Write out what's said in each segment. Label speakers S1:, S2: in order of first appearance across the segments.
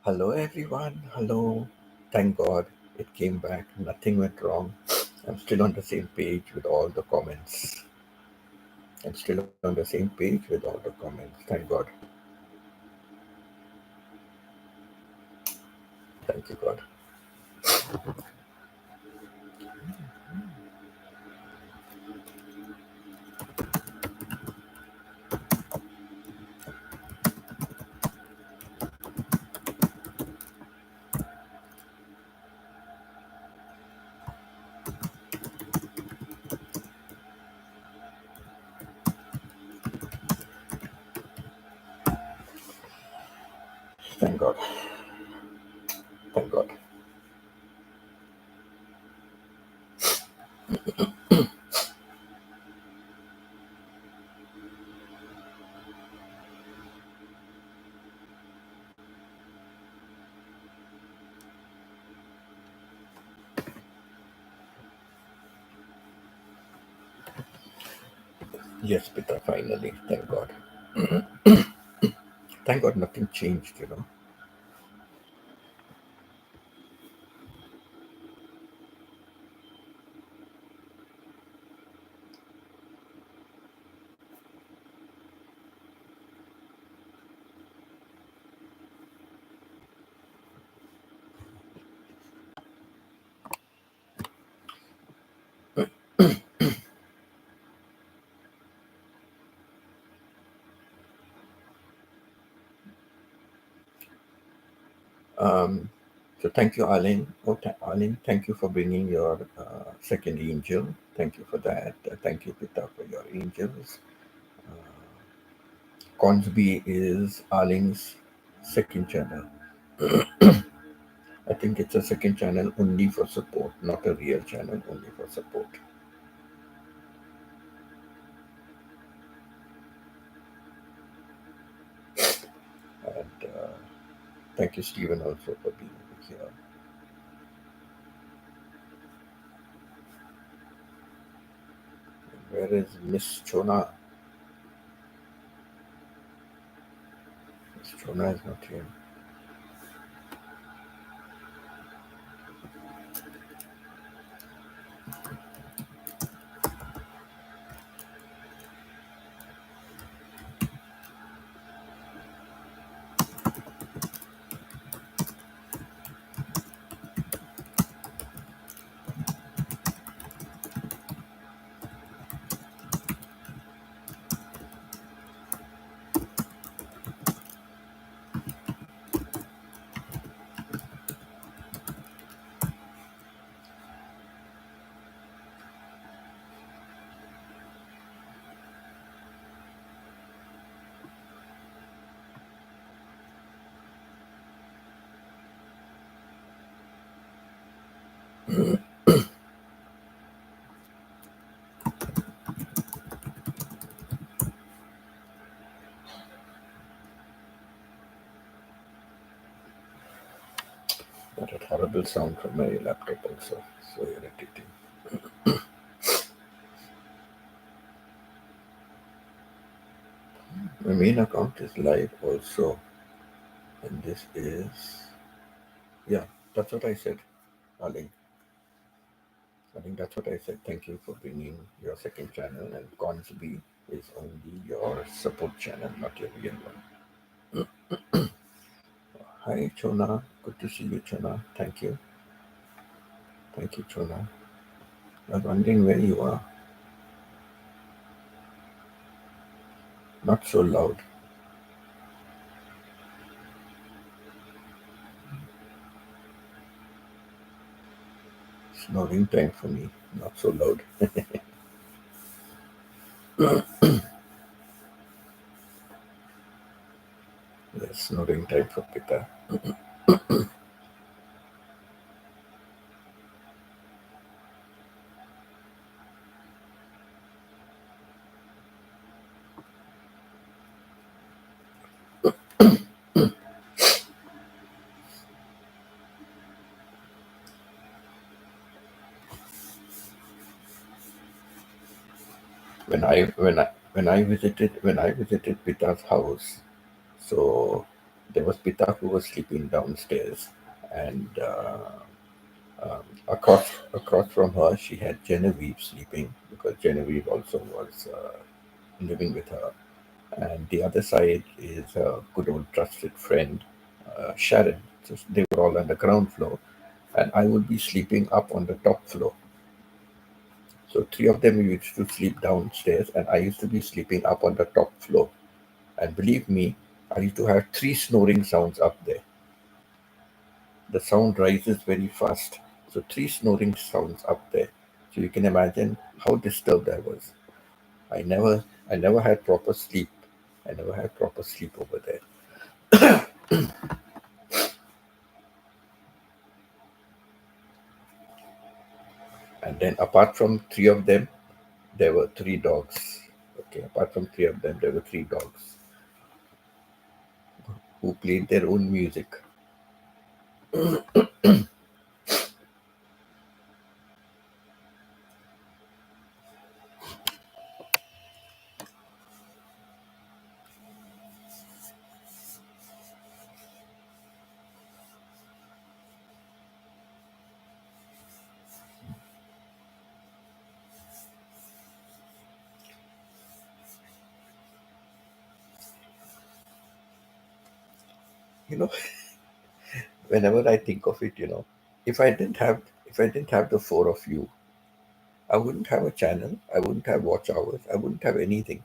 S1: Hello, everyone. Hello. Thank God it came back. Nothing went wrong. I'm still on the same page with all the comments. I'm still on the same page with all the comments. Thank God. Thank you, God. Thank God. Thank God. Yes, Peter, finally. Thank God. Thank God nothing changed. Um, so thank you, Arlene. Arlene, thank you for bringing your second angel. Thank you for that. Thank you, Peter, for your angels. Consby is Arlene's second channel. I think it's a second channel only for support, not a real channel only for support. And thank you, Stephen, also for being here. Where is Miss Chona? Miss Chona is not here. That horrible sound from my laptop also. So irritating. My main account is live also. And this is, yeah, that's what I said, Arlene. I think that's what I said. Thank you for bringing your second channel, and Consby is only your support channel, not your real one. Hi, Chona. Good to see you, Chona. Thank you. Thank you, Chona. I was wondering where you are. Not so loud. Snoring time for me. Not so loud. Yes, snoring time for Pita. When I visited Pita's house, so There was Pita who was sleeping downstairs, and across from her, she had Genevieve sleeping because Genevieve also was living with her. And the other side is a good old trusted friend, Sharon. So they were all on the ground floor, and I would be sleeping up on the top floor. So three of them used to sleep downstairs, and I used to be sleeping up on the top floor. And believe me, I used to have three snoring sounds up there. The sound rises very fast. So three snoring sounds up there. So you can imagine how disturbed I was. I never I never had proper sleep. I never had proper sleep over there. And then apart from three of them, there were three dogs. Okay, apart from three of them, there were three dogs who played their own music. You know, whenever I think of it, if I didn't have if I didn't have the four of you, I wouldn't have a channel. I wouldn't have watch hours. I wouldn't have anything.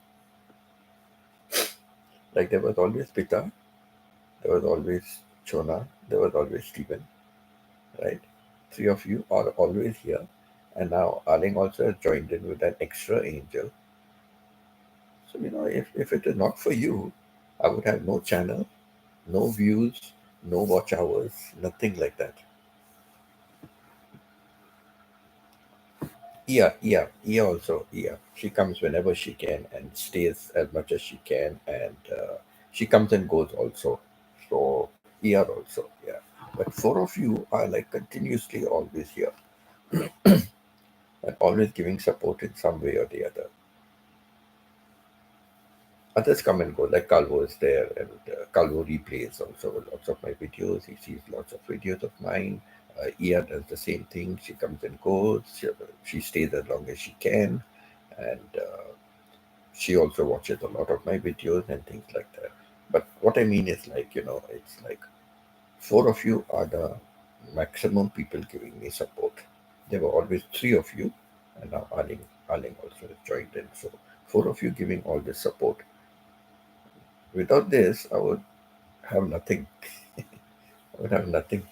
S1: Like there was always Pita, there was always Chona, there was always Stephen, right? Three of you are always here, and now Aling also has joined in with an extra angel. So if it is not for you, I would have no channel, no views, no watch hours, nothing like that. Ia also. Ia, she comes whenever she can and stays as much as she can, and she comes and goes also. So Ia also, yeah. But four of you are like continuously always here and always giving support in some way or the other. Others come and go, like Calvo is there, and Calvo replays also lots of my videos. He sees lots of videos of mine. Ia does the same thing. She comes and goes. She stays as long as she can, and she also watches a lot of my videos and things like that. But what I mean is like, it's like four of you are the maximum people giving me support. There were always three of you, and now Arling also has joined in. So four of you giving all this support. Without this, I would have nothing. I would have nothing.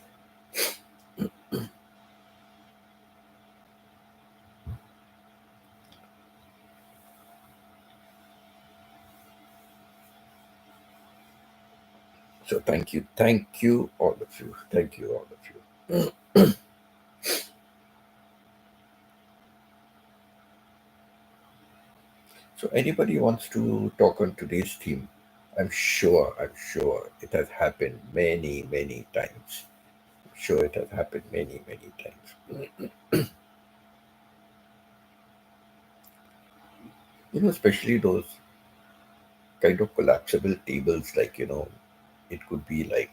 S1: So thank you all of you, thank you all of you. So anybody wants to talk on today's theme? I'm sure it has happened many times. I'm sure it has happened many times. Especially those kind of collapsible tables, like it could be like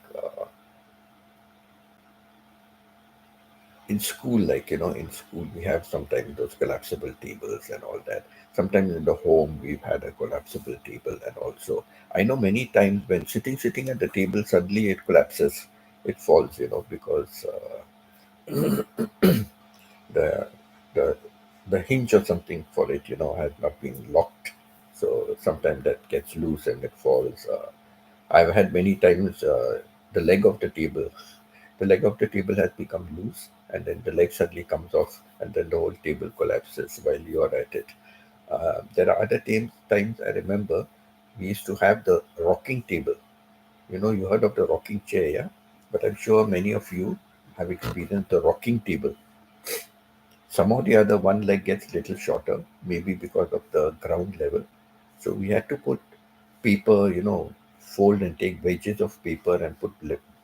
S1: in school, like in school we have sometimes those collapsible tables and all that. Sometimes in the home we've had a collapsible table, and also I know many times when sitting at the table, suddenly it collapses, it falls, because the the the hinge or something for it, has not been locked. So sometimes that gets loose and it falls. I've had many times the leg of the table, the leg of the table has become loose, and then the leg suddenly comes off, and then the whole table collapses while you are at it. There are other times I remember we used to have the rocking table. You heard of the rocking chair, yeah? But I'm sure many of you have experienced the rocking table. Some or the other, one leg gets little shorter, maybe because of the ground level. So we had to put paper, fold and take wedges of paper and put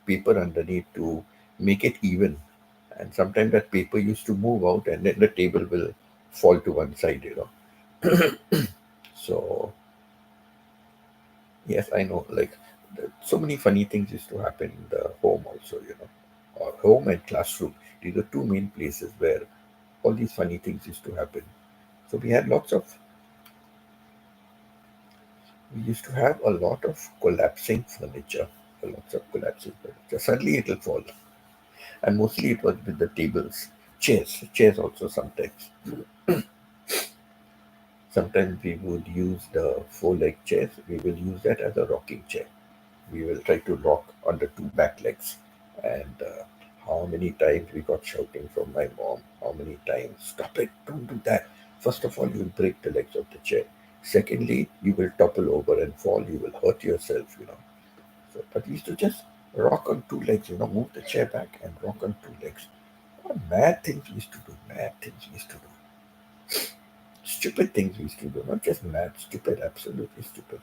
S1: paper underneath to make it even. And sometimes that paper used to move out, and then the table will fall to one side. So yes, I know. Like So many funny things used to happen in the home also, or home and classroom. These are two main places where all these funny things used to happen. So we used to have a lot of collapsing furniture, a lot of collapsing furniture. Suddenly it will fall, and mostly it was with the tables, chairs also sometimes. Sometimes we would use the four-leg chairs. We will use that as a rocking chair. We will try to rock on the two back legs. And how many times we got shouting from my mom, how many times, stop it, don't do that. First of all, you will break the legs of the chair. Secondly, you will topple over and fall, you will hurt yourself. So, but we used to just rock on two legs, move the chair back and rock on two legs. What mad things we used to do, mad things we used to do. Stupid things we used to do, not just mad, stupid, absolutely stupid.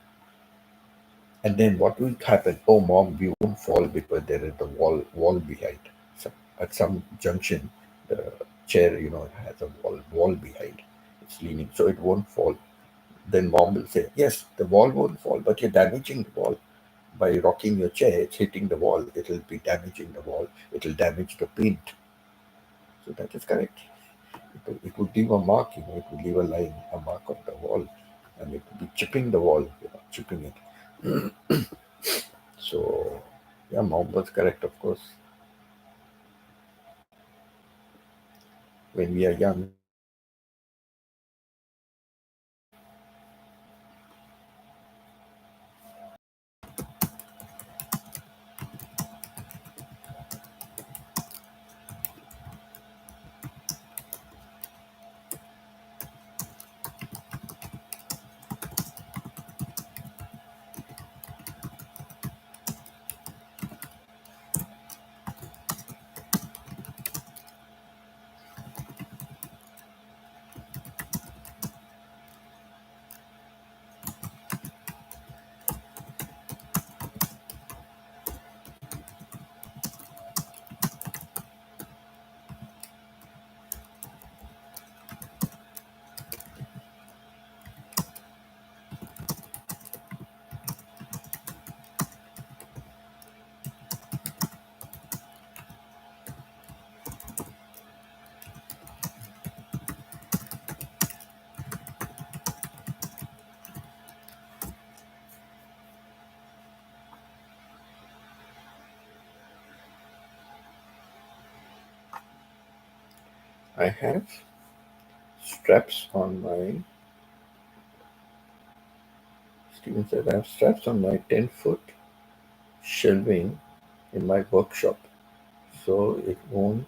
S1: And then what will happen? Oh, mom, we won't fall because there is the wall behind. So at some junction, the chair, has a wall behind. It's leaning, so it won't fall. Then mom will say, yes, the wall won't fall, but you're damaging the wall by rocking your chair. It's hitting the wall. It'll be damaging the wall. It'll damage the paint. So that is correct. It would leave a mark, it would leave a line, a mark on the wall, and it would be chipping the wall, chipping it. So, yeah, mom was correct, of course. When we are young, I have straps on my, Stephen said, I have straps on my 10-foot shelving in my workshop. So it won't,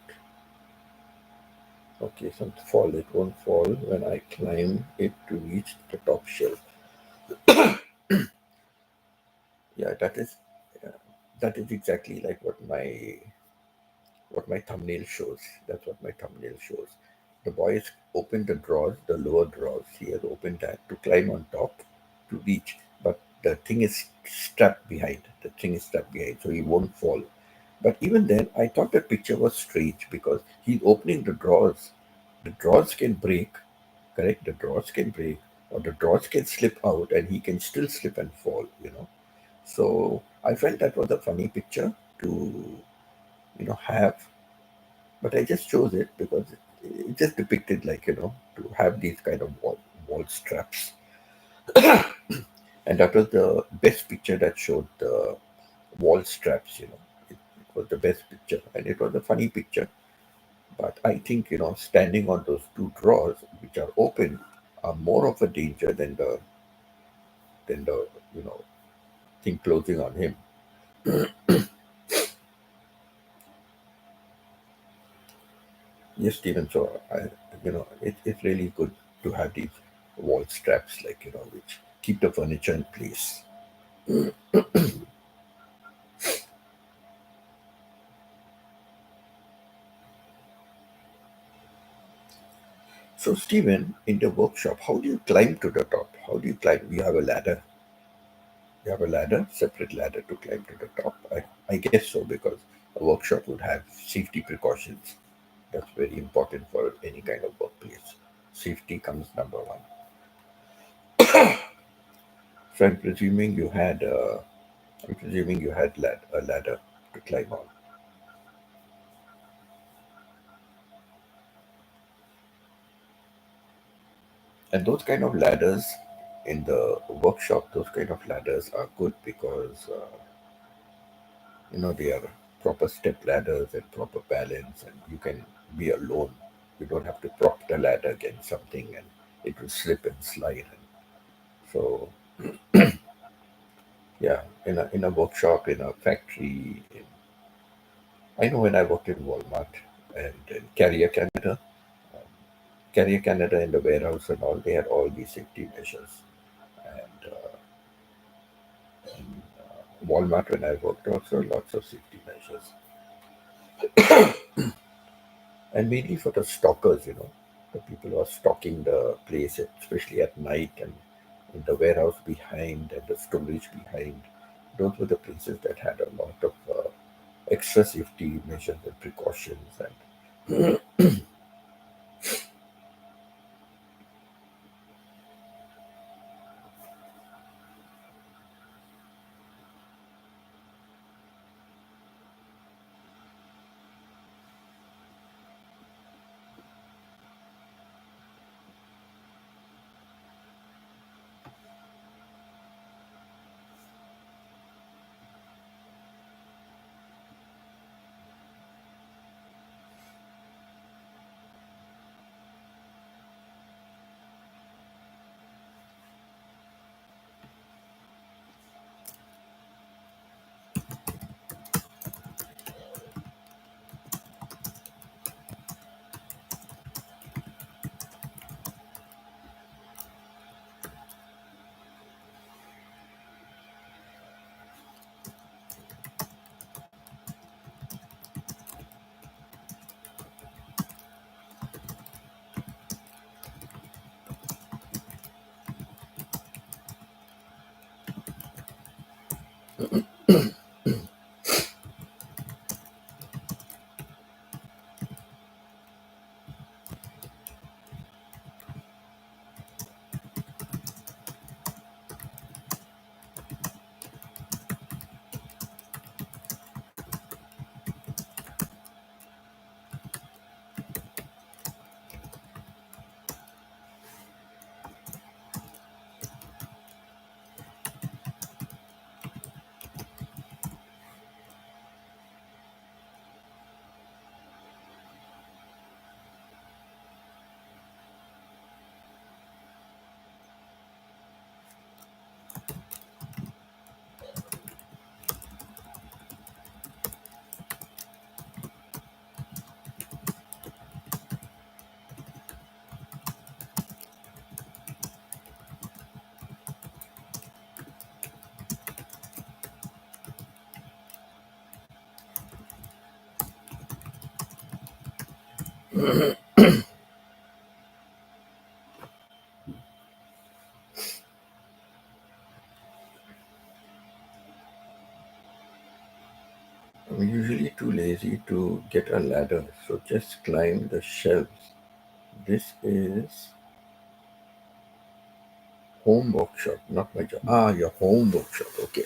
S1: okay, so it won't fall when I climb it to reach the top shelf. Yeah, that is exactly like what my thumbnail shows. That's what my thumbnail shows. The boy has opened the drawers, the lower drawers. He has opened that to climb on top to reach, but the thing is strapped behind. The thing is strapped behind, so he won't fall. But even then, I thought the picture was strange because he's opening the drawers. The drawers can break, correct? The drawers can break, or the drawers can slip out, and he can still slip and fall. So I felt that was a funny picture to have, but I just chose it because it just depicted like to have these kind of wall straps, and that was the best picture that showed the wall straps. It was the best picture, and it was a funny picture. But I think standing on those two drawers which are open are more of a danger than the thing closing on him. Yes, Stephen. So it's really good to have these wall straps, like which keep the furniture in place. So, Stephen, in the workshop, how do you climb to the top? How do you climb? You have a ladder. You have a ladder, separate ladder to climb to the top. I guess so because a workshop would have safety precautions. That's very important for any kind of workplace. Safety comes number one. So I'm presuming you had I'm presuming you had a ladder to climb on. And those kind of ladders in the workshop, those kind of ladders are good because they are proper step ladders and proper balance, and you can be alone. You don't have to prop the ladder against something, and it will slip and slide. So yeah, in a workshop, in a factory, I know when I worked in Walmart and in Carrier Canada in the warehouse and all, they had all these safety measures. And Walmart, when I worked, also lots of safety measures, and mainly for the stockers, the people who are stocking the place, especially at night, and in the warehouse behind and the storage behind. Those were the places that had a lot of extra safety measures and precautions. And I'm usually too lazy to get a ladder, so just climb the shelves. This is home workshop, not my job. Ah, your home workshop. Okay.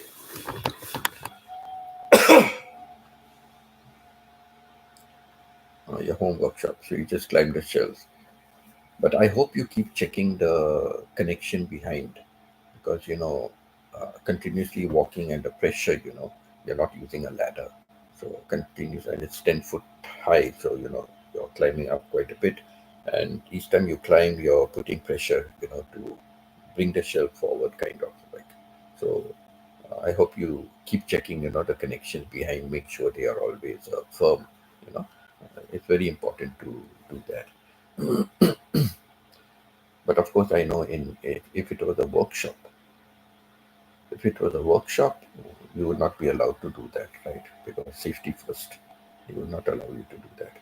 S1: Your home workshop. So you just climb the shelves. But I hope you keep checking the connection behind, because continuously walking under pressure, you're not using a ladder. So continuous, and it's 10 foot high. So you're climbing up quite a bit, and each time you climb, you're putting pressure, to bring the shelf forward, kind of like. So I hope you keep checking, the connections behind. Make sure they are always firm. It's very important to do that. But of course, I know if it was a workshop, you would not be allowed to do that, right? Because safety first. He will not allow you to do that.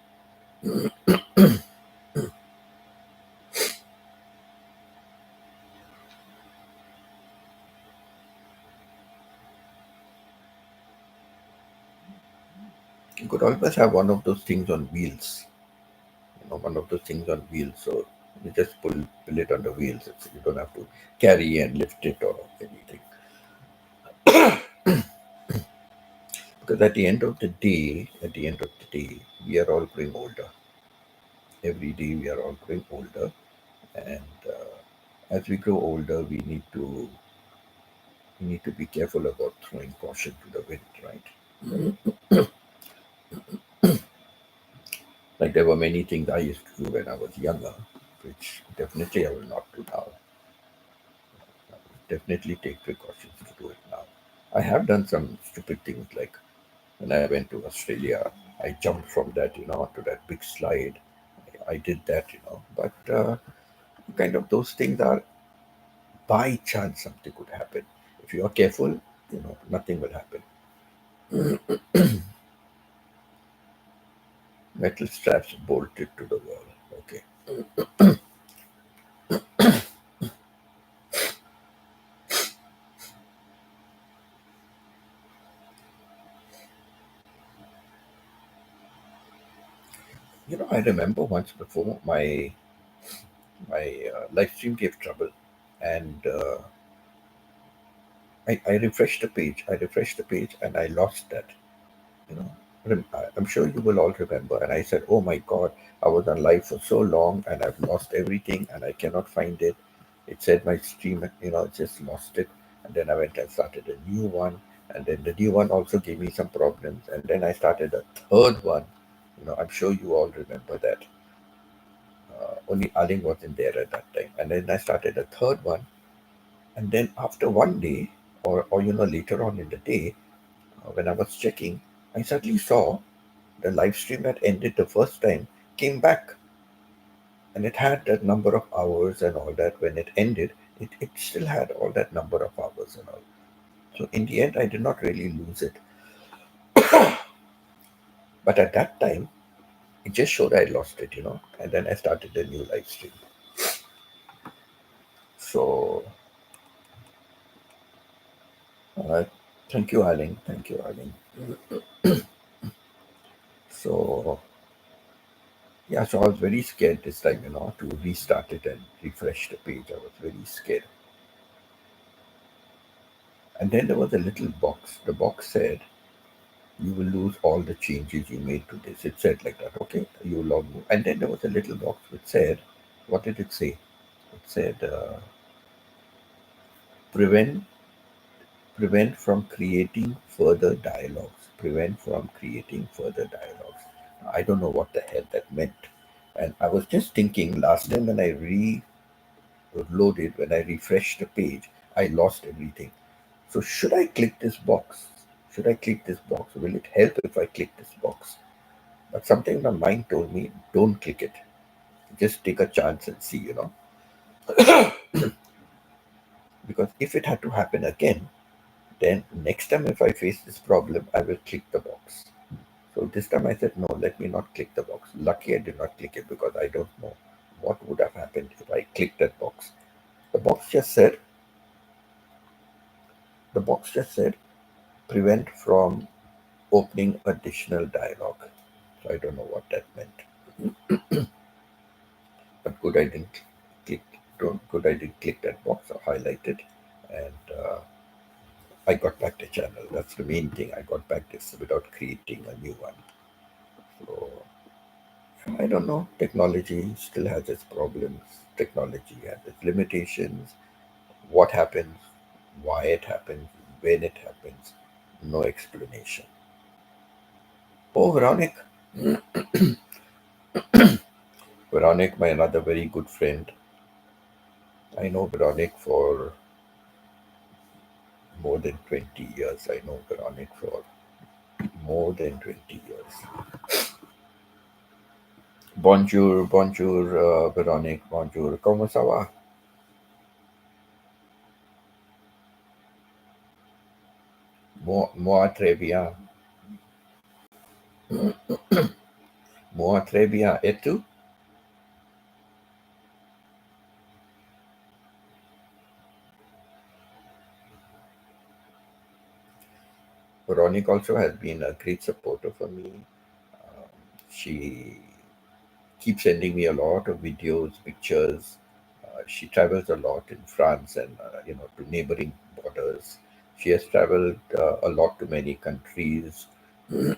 S1: You could always have one of those things on wheels. One of those things on wheels. So you just pull it on the wheels. You don't have to carry and lift it or anything. Because at the end of the day, we are all growing older. Every day we are all growing older, and as we grow older, we need to be careful about throwing caution to the wind, right? Like there were many things I used to do when I was younger, which definitely I will not do now. Definitely take precautions to do it now. I have done some stupid things like when I went to Australia, I jumped from that, to that big slide. I did that, but kind of those things are by chance something could happen. If you are careful, nothing will happen. Metal straps bolted to the wall. Okay. I remember once before my live stream gave trouble, and I refreshed the page. And I lost that. You know, I'm sure you will all remember. And I said, "Oh my God, I was on live for so long, and I've lost everything, and I cannot find it." It said my stream, just lost it. And then I went and started a new one, and then the new one also gave me some problems. And then I started a third one. I'm sure you all remember that. Only Aling wasn't there at that time. And then I started a third one. And then after one day, or later on in the day, when I was checking, I suddenly saw the live stream that ended the first time came back, and it had that number of hours and all that. When it ended, it still had all that number of hours and all. So in the end, I did not really lose it. But at that time, it just showed I lost it. And then I started a new live stream. So, uh, thank you, Arling. Thank you, Arling. So, yeah, so I was very scared this time, to restart it and refresh the page. I was very scared. And then there was a little box. The box said, "You will lose all the changes you made to this." It said like that, okay? You log me. And then there was a little box which said, what did it say? It said, prevent prevent from creating further dialogues. Prevent from creating further dialogues. I don't know what the hell that meant. And I was just thinking last time when I reloaded, when I refreshed the page, I lost everything. So should I click this box? Should I click this box? Will it help if I click this box? But something in my mind told me, don't click it. Just take a chance and see. Because if it had to happen again, then next time if I face this problem, I will click the box. So this time I said, no, let me not click the box. Lucky I did not click it because I don't know what would have happened if I clicked that box. The box just said, the box just said, prevent from opening additional dialogue. So I don't know what that meant. But good I didn't click. Good I didn't click that box or highlight it, and I got back the channel. That's the main thing. I got back this without creating a new one. So I don't know. Technology still has its problems. Technology has its limitations. What happens? Why it happens? When it happens? No explanation. Oh, Veronic. Veronic, my another very good friend. I know Veronic for more than 20 years. I know Veronic for more than 20 years. Bonjour, bonjour, Veronique, bonjour. Comment ça va? Moi, très bien. Moi, très bien. Et tu? Veronique also has been a great supporter for me. Um, she keeps sending me a lot of videos, pictures. She travels a lot in France and to neighboring borders. She has traveled a lot to many countries. And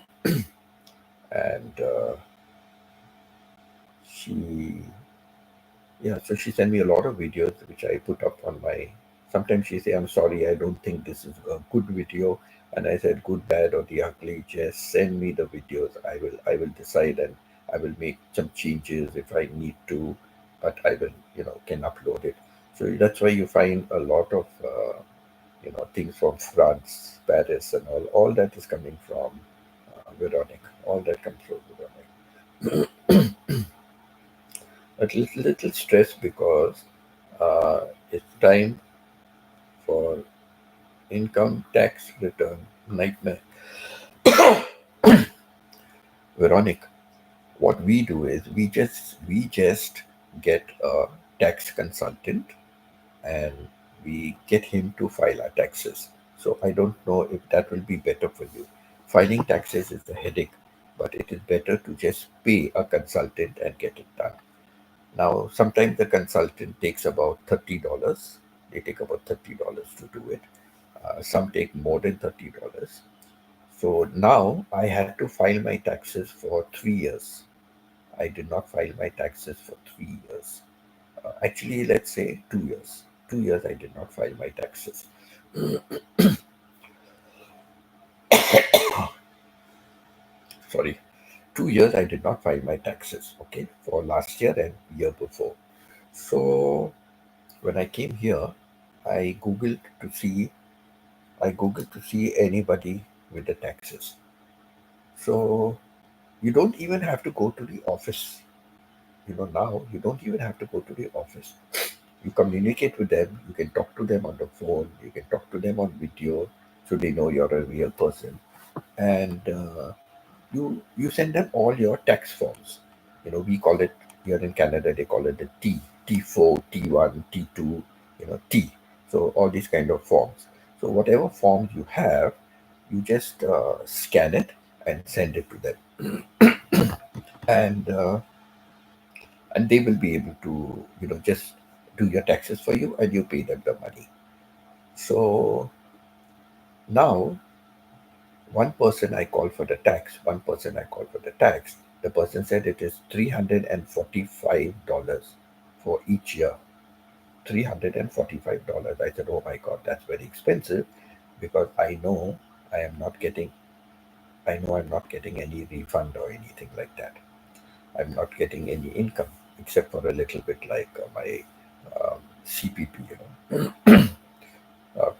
S1: she, yeah, so she sent me a lot of videos which I put up on my. Sometimes she say, "I'm sorry, I don't think this is a good video," and I said, "Good, bad, or the ugly, just send me the videos. I will decide, and I will make some changes if I need to, but I will, can upload it." So that's why you find a lot of things from France, Paris, and all that is coming from Veronic. All that comes from Veronic. A little stressed because it's time for income tax return nightmare. Veronic, what we do is we just get a tax consultant and we get him to file our taxes. So I don't know if that will be better for you. Filing taxes is a headache, but it is better to just pay a consultant and get it done. Now, sometimes the consultant takes about $30. They take about $30 to do it. Some take more than $30. So now I had to file my taxes for 3 years. I did not file my taxes for 3 years. Actually, let's say 2 years. 2 years I did not file my taxes. Sorry, 2 years I did not file my taxes. Okay, for last year and year before. So when I came here, I googled to see I googled to see anybody with the taxes. So you don't even have to go to the office. Now you don't even have to go to the office. You communicate with them. You can talk to them on the phone. You can talk to them on video, so they know you're a real person. And you send them all your tax forms. We call it here in Canada. They call it the T4, T1, T2. T. So all these kind of forms. So whatever forms you have, you just scan it and send it to them, and and they will be able to just do your taxes for you, and you pay them the money. So now, one person I called for the tax. The person said it is $345 for each year. $345. I said, oh my God, that's very expensive, because I am not getting I'm not getting any refund or anything like that. I'm not getting any income except for a little bit, like my CPP,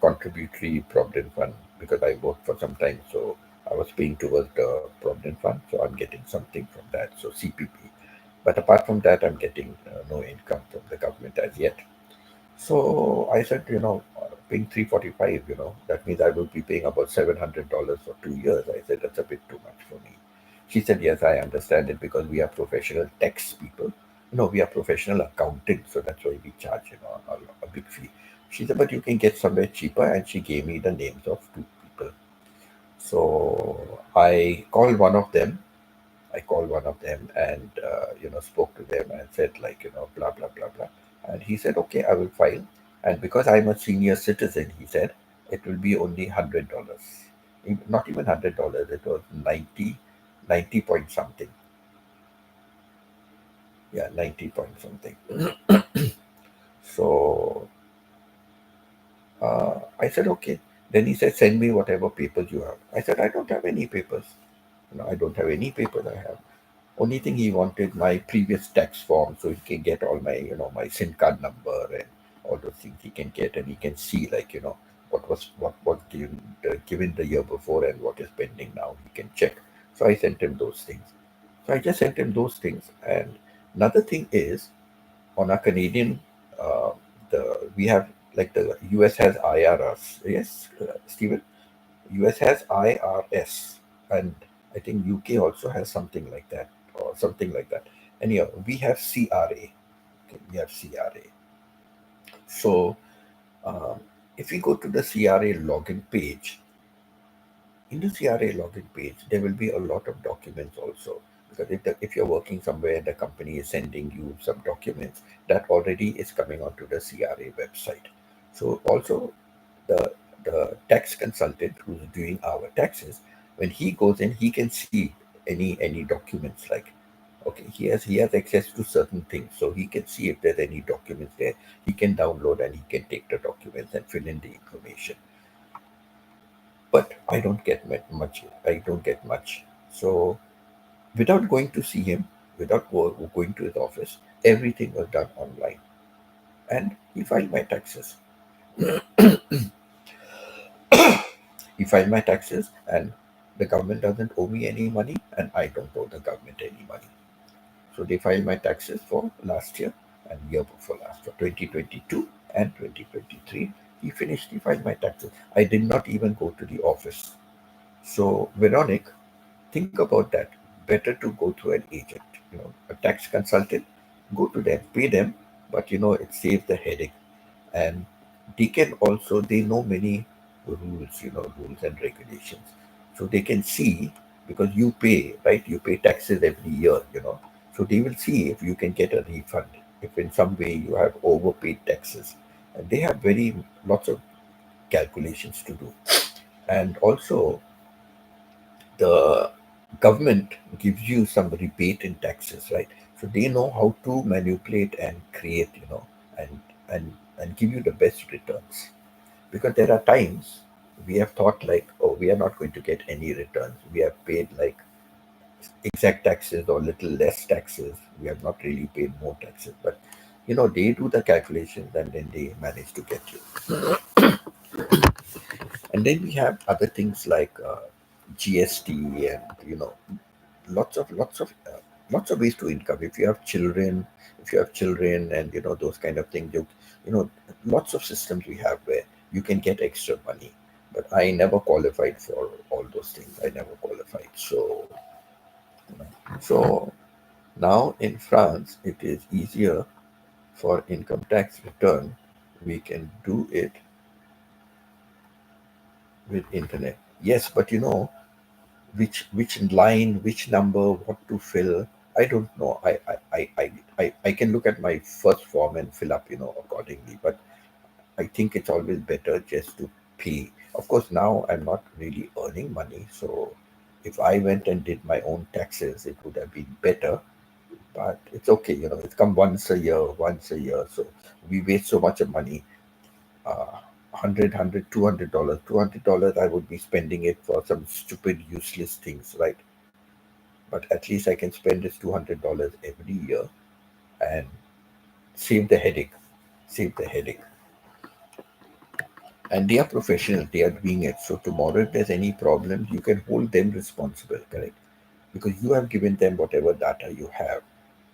S1: contributory provident fund, because I worked for some time, so I was paying towards the provident fund, so I'm getting something from that. So CPP. But apart from that, I'm getting no income from the government as yet. So I said, paying 345, that means I will be paying about $700 for 2 years. I said, that's a bit too much for me. She said, yes, I understand it, because we are professional tax people. We are professional accountants, so that's why we charge, a big fee. She said, but you can get somewhere cheaper, and she gave me the names of two people. So I called one of them and spoke to them and said, like, blah blah blah blah, and he said, okay, I will file, and because I'm a senior citizen, he said it will be only $100. Not even $100, it was 90 point something. Yeah, 90 point something. So I said, okay. Then he said, send me whatever papers you have. I said, I don't have any papers. I don't have any papers. I have only thing he wanted my previous tax form, so he can get all my my SIM card number and all those things he can get, and he can see, like, what was given the year before and what is pending now. He can check. So I sent him those things. So I just sent him those things. And another thing is, on our Canadian, uh, the we have, like, the US has IRS. Yes, Stephen. US has IRS, and I think UK also has something like that, or something like that. Anyhow, we have CRA. Okay, we have CRA. So if we go to the CRA login page, in the CRA login page, there will be a lot of documents also. Because if you're working somewhere, the company is sending you some documents that already is coming onto the CRA website. So also, the tax consultant who's doing our taxes, When he goes in, he can see any documents, like, okay, he has access to certain things, so he can see if there's any documents there. He can download and he can take the documents and fill in the information. But I don't get much. I don't get much. So without going to see him, without going to his office, everything was done online, and he filed my taxes. He filed my taxes, and the government doesn't owe me any money, and I don't owe the government any money. So they filed my taxes for last year and year before last, for 2022 and 2023. He filed my taxes. I did not even go to the office. So, Veronic, think about that. Better to go through an agent, a tax consultant, go to them, pay them, but it saves the headache. And they know many rules, rules and regulations. So they can see, because you pay, right? You pay taxes every year. So they will see if you can get a refund, if in some way you have overpaid taxes. And they have very lots of calculations to do. And also, the government gives you some rebate in taxes, right? So they know how to manipulate and create, and and and give you the best returns. Because there are times we have thought like, oh, we are not going to get any returns. We have paid like exact taxes or little less taxes. We have not really paid more taxes, but they do the calculations and then they manage to get you. And then we have other things like GST, and lots of ways to income. If you have children and those kind of things, you know lots of systems we have where you can get extra money. But I never qualified for all those things. I never qualified. So now in France it is easier for income tax return. We can do it with internet. Yes, but which line, which number, what to fill. I don't know. I can look at my first form and fill up, accordingly. But I think it's always better just to pay. Of course, now I'm not really earning money, so if I went and did my own taxes, it would have been better. But it's okay, it's come once a year. So we waste so much of money. 100, $200. $200, I would be spending it for some stupid, useless things, right? But at least I can spend this $200 every year and save the headache. Save the headache. And they are professional, they are doing it. So tomorrow, if there's any problem, you can hold them responsible, correct? Because you have given them whatever data you have.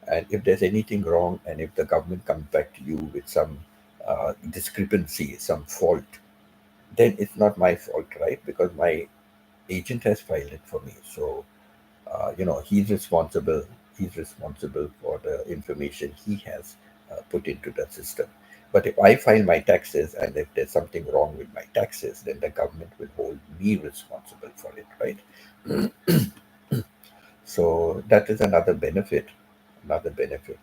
S1: And if there's anything wrong, and if the government comes back to you with some discrepancy, some fault, then it's not my fault, right? Because my agent has filed it for me. So he's responsible. He's responsible for the information he has put into the system. But if I file my taxes and if there's something wrong with my taxes, then the government will hold me responsible for it, right? So that is another benefit. Another benefit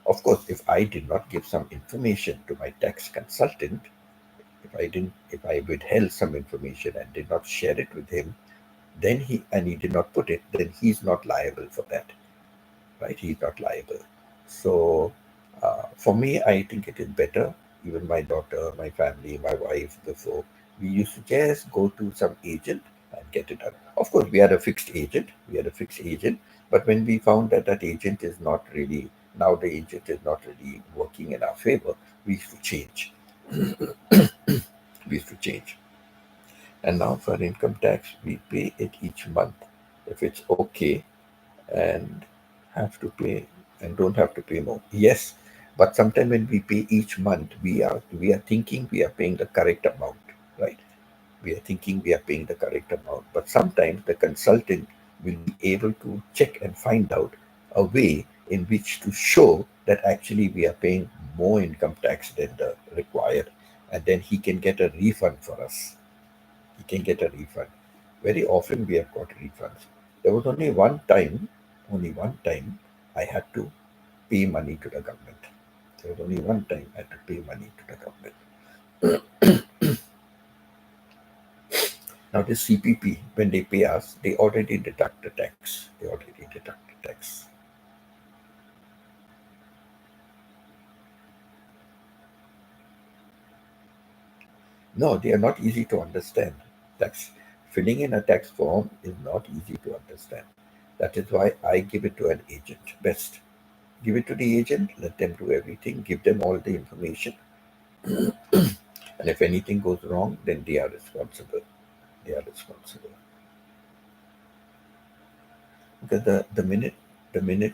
S1: of course, if I did not give some information to my tax consultant, if I withheld some information and did not share it with him, then he did not put it, then he's not liable for that, right? He's not liable. So for me, I think it is better. Even my daughter, my family, my wife, before, we used to just go to some agent and get it done. Of course, we had a fixed agent. We had a fixed agent. But when we found that that agent is not really, now the agent is not really working in our favor, we used to change. We used to change. And now for income tax, we pay it each month. If it's okay, and have to pay and don't have to pay more. Yes, but sometimes when we pay each month, we are thinking we are paying the correct amount, right? We are thinking we are paying the correct amount, but sometimes the consultant will be able to check and find out a way in which to show that actually we are paying more income tax than the required, and then he can get a refund for us. He can get a refund. Very often we have got refunds. There was only one time I had to pay money to the government. There was only one time I had to pay money to the government. Now this CPP, when they pay us, they already deduct the tax. They already deduct the tax. No, they are not easy to understand. Tax filling in a tax form is not easy to understand. That is why I give it to an agent. Best. Give it to the agent, let them do everything, give them all the information. And if anything goes wrong, then they are responsible. They are responsible. Because the minute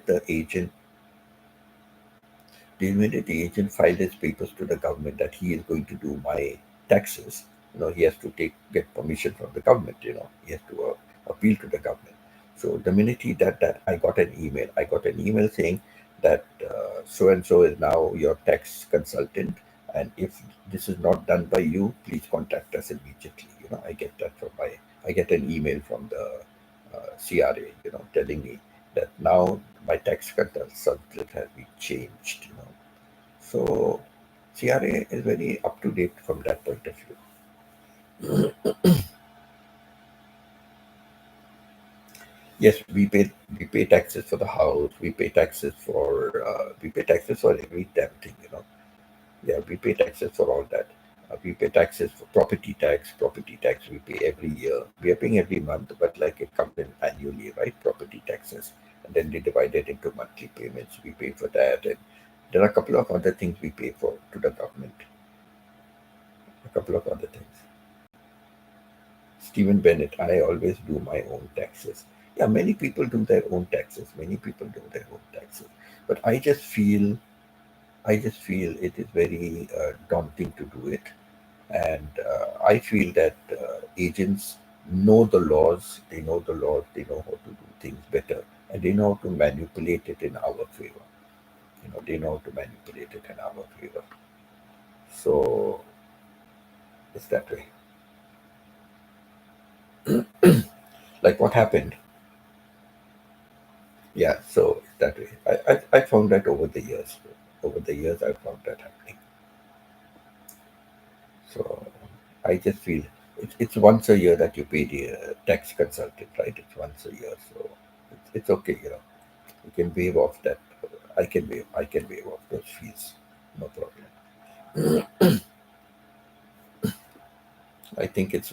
S1: the agent filed his papers to the government that he is going to do my taxes, he has to get permission from the government. He has to appeal to the government. So the minute he did that, I got an email. I got an email saying that so and so is now your tax consultant, and if this is not done by you, please contact us immediately. I get that I get an email from the CRA, telling me that now my tax consultant has been changed. So CRA is very up to date from that point of view. Yes, we pay taxes for the house. We pay taxes for every damn thing. Yeah, we pay taxes for all that. We pay taxes for property tax. Property tax we pay every year. We are paying every month, but like it comes in annually, right? Property taxes, and then they divide it into monthly payments. We pay for that, and there are a couple of other things we pay for to the government. A couple of other things. Stephen Bennett, I always do my own taxes. Yeah, many people do their own taxes. Many people do their own taxes. But I just feel it is very daunting to do it. And I feel that agents know the laws, they know how to do things better, and they know how to manipulate it in our favor. They know how to manipulate it in our favor. So it's that way. Like what happened. Yeah, so that way. I found that over the years. Over the years, I found that happening. So I just feel it's once a year that you pay the tax consultant, right? It's once a year, so it's okay. You can waive off that. I can waive off those fees, no problem. I think it's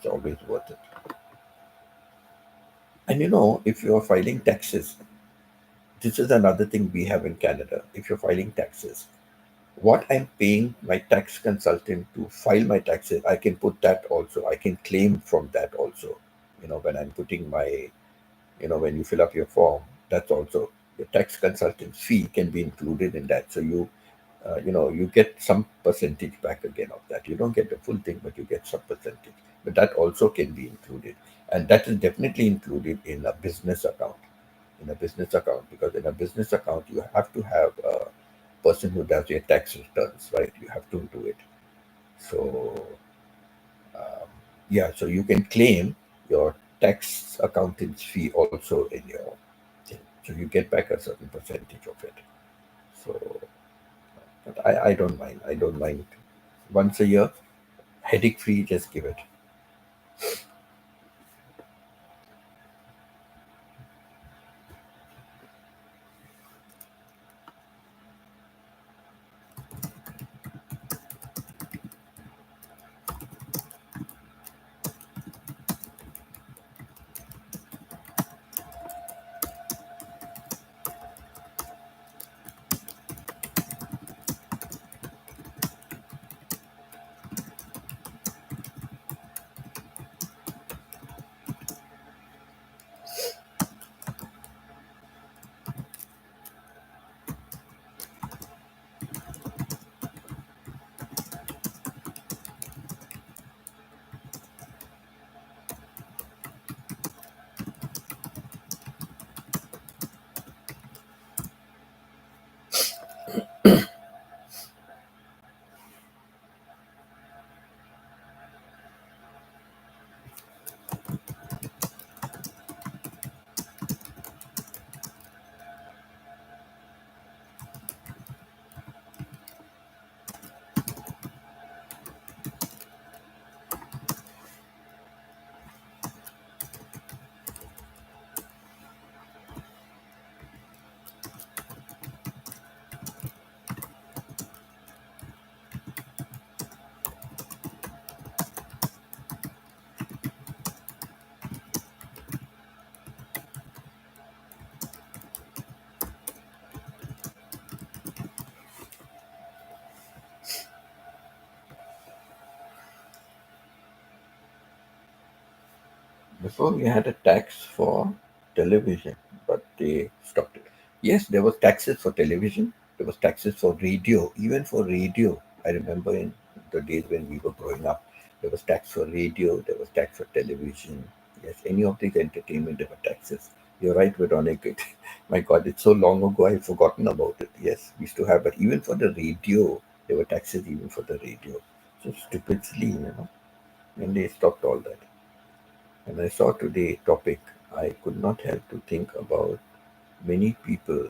S1: always worth it. And if you're filing taxes, this is another thing we have in Canada. If you're filing taxes, what I'm paying my tax consultant to file my taxes, I can put that also. I can claim from that also. When I'm putting when you fill up your form, that's also your tax consultant's fee can be included in that. So you get some percentage back again of that. You don't get the full thing, but you get some percentage. But that also can be included, and that is definitely included in a business account. In a business account, because in a business account you have to have a person who does your tax returns, right? You have to do it. So um, yeah, so you can claim your tax accountant's fee also in your thing. So you get back a certain percentage of it. So but I don't mind. I don't mind. Once a year, headache free, just give it. Before we had a tax for television, but they stopped it. Yes, there was taxes for television. There was taxes for radio. Even for radio, I remember in the days when we were growing up, there was tax for radio. There was tax for television. Yes, any of these entertainment, there were taxes. You're right, Veronica. My God, it's so long ago, I've forgotten about it. Yes, we used to have, but even for the radio, there were taxes even for the radio. So stupidly, when they stopped all that. When I saw today's topic, I could not help to think about many people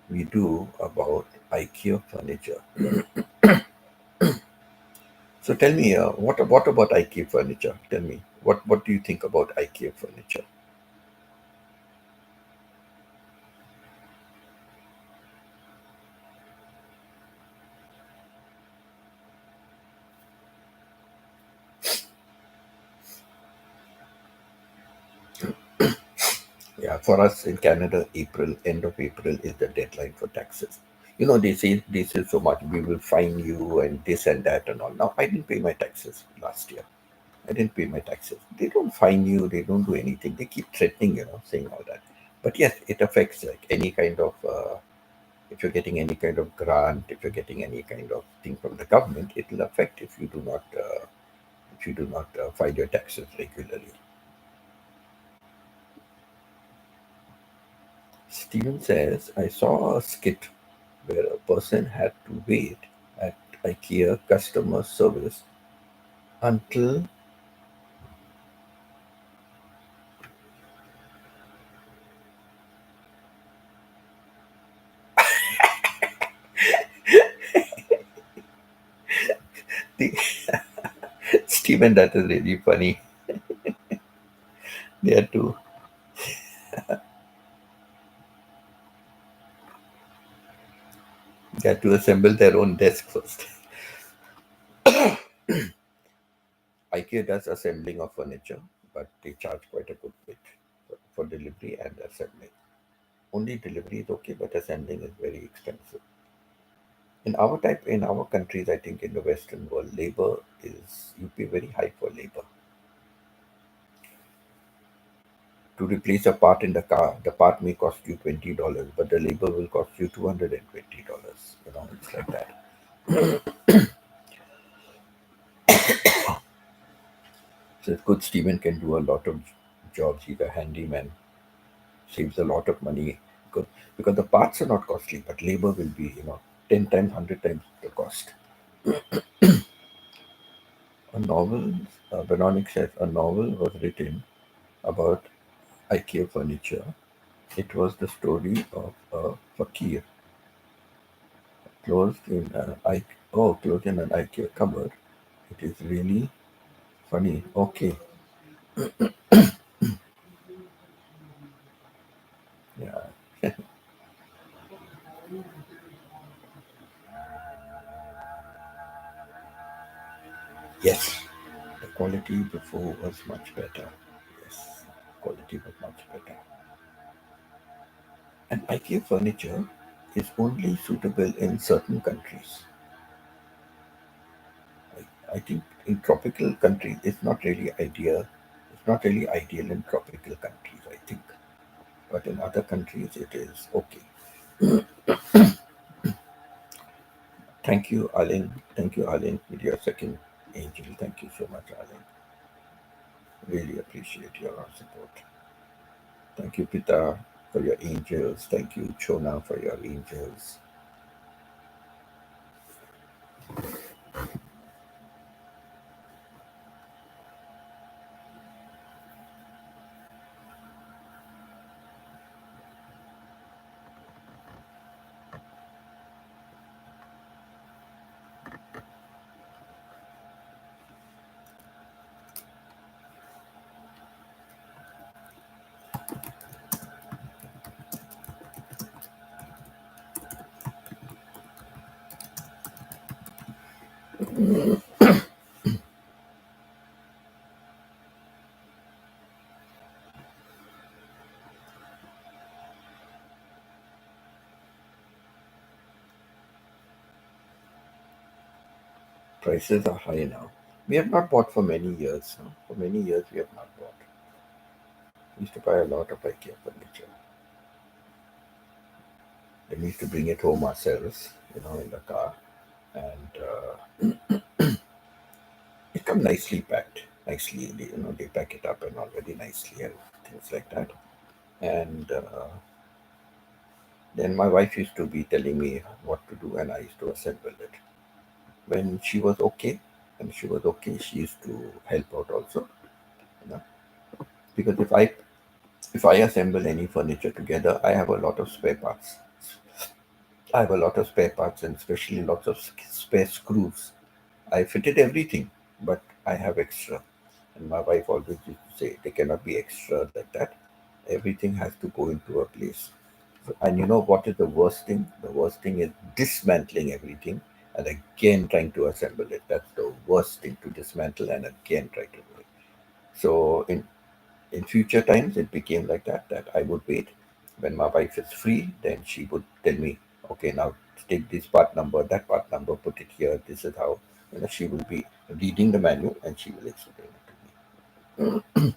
S1: we do about IKEA furniture. So tell me, what about IKEA furniture? Tell me, what do you think about IKEA furniture? Yeah, for us in Canada, April, end of April is the deadline for taxes. They say this is so much, we will fine you and this and that and all. Now, I didn't pay my taxes last year. I didn't pay my taxes. They don't fine you, they don't do anything. They keep threatening, saying all that. But yes, it affects like any kind of, if you're getting any kind of grant, if you're getting any kind of thing from the government, it will affect if you do not file your taxes regularly. Steven says, I saw a skit where a person had to wait at IKEA customer service until the Steven, that is really funny. They had to they had to assemble their own desk first. IKEA does assembling of furniture, but they charge quite a good bit for delivery and assembling. Only delivery is okay, but assembling is very expensive. In our countries, I think in the Western world, labor is you pay very high for labor. To replace a part in the car, the part may cost you $20, but the labor will cost you $220. It's like that. So it's good Stephen can do a lot of jobs. He's a handyman, saves a lot of money because the parts are not costly, but labor will be 10 times, 100 times the cost. A novel, Veronica says, a novel was written about IKEA furniture. It was the story of a fakir closed in an IKEA cupboard. It is really funny. Okay, yeah, yes. The quality before was much better. Yes, quality was much better. And IKEA furniture is only suitable in certain countries. I think in tropical countries, it's not really ideal. It's not really ideal in tropical countries, I think. But in other countries, it is okay. Thank you, Alin. Thank you, Alin, with your second angel. Thank you so much, Alin. Really appreciate your support. Thank you, Pita, for your angels. Thank you, Chona, for your angels. Prices are high now. We have not bought for many years. Huh? For many years, we have not bought. We used to buy a lot of IKEA furniture. Then we used to bring it home ourselves, in the car, and it come nicely packed. Nicely, they pack it up and all very nicely and things like that. And then my wife used to be telling me what to do, and I used to assemble it. When she was okay, she used to help out also, you know, because if I assemble any furniture together, I have a lot of spare parts. I have a lot of spare parts and especially lots of spare screws. I fitted everything, but I have extra. And my wife always used to say, they cannot be extra like that. Everything has to go into a place. So, and you know what is the worst thing? The worst thing is dismantling everything and again trying to assemble it. That's the worst thing, to dismantle and again try to do it. So in future times, it became like that I would wait. When my wife is free, then she would tell me, okay, now take this part number, that part number, put it here. This is how, she will be reading the manual and she will explain it to me.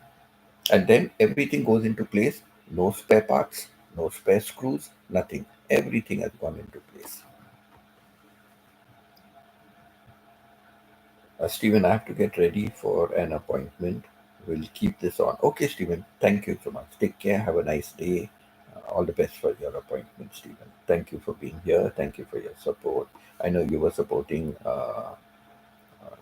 S1: And then everything goes into place. No spare parts, no spare screws, nothing. Everything has gone into place. Stephen, I have to get ready for an appointment. We'll keep this on. Okay, Stephen, thank you so much. Take care. Have a nice day. All the best for your appointment, Stephen. Thank you for being here. Thank you for your support. I know you were supporting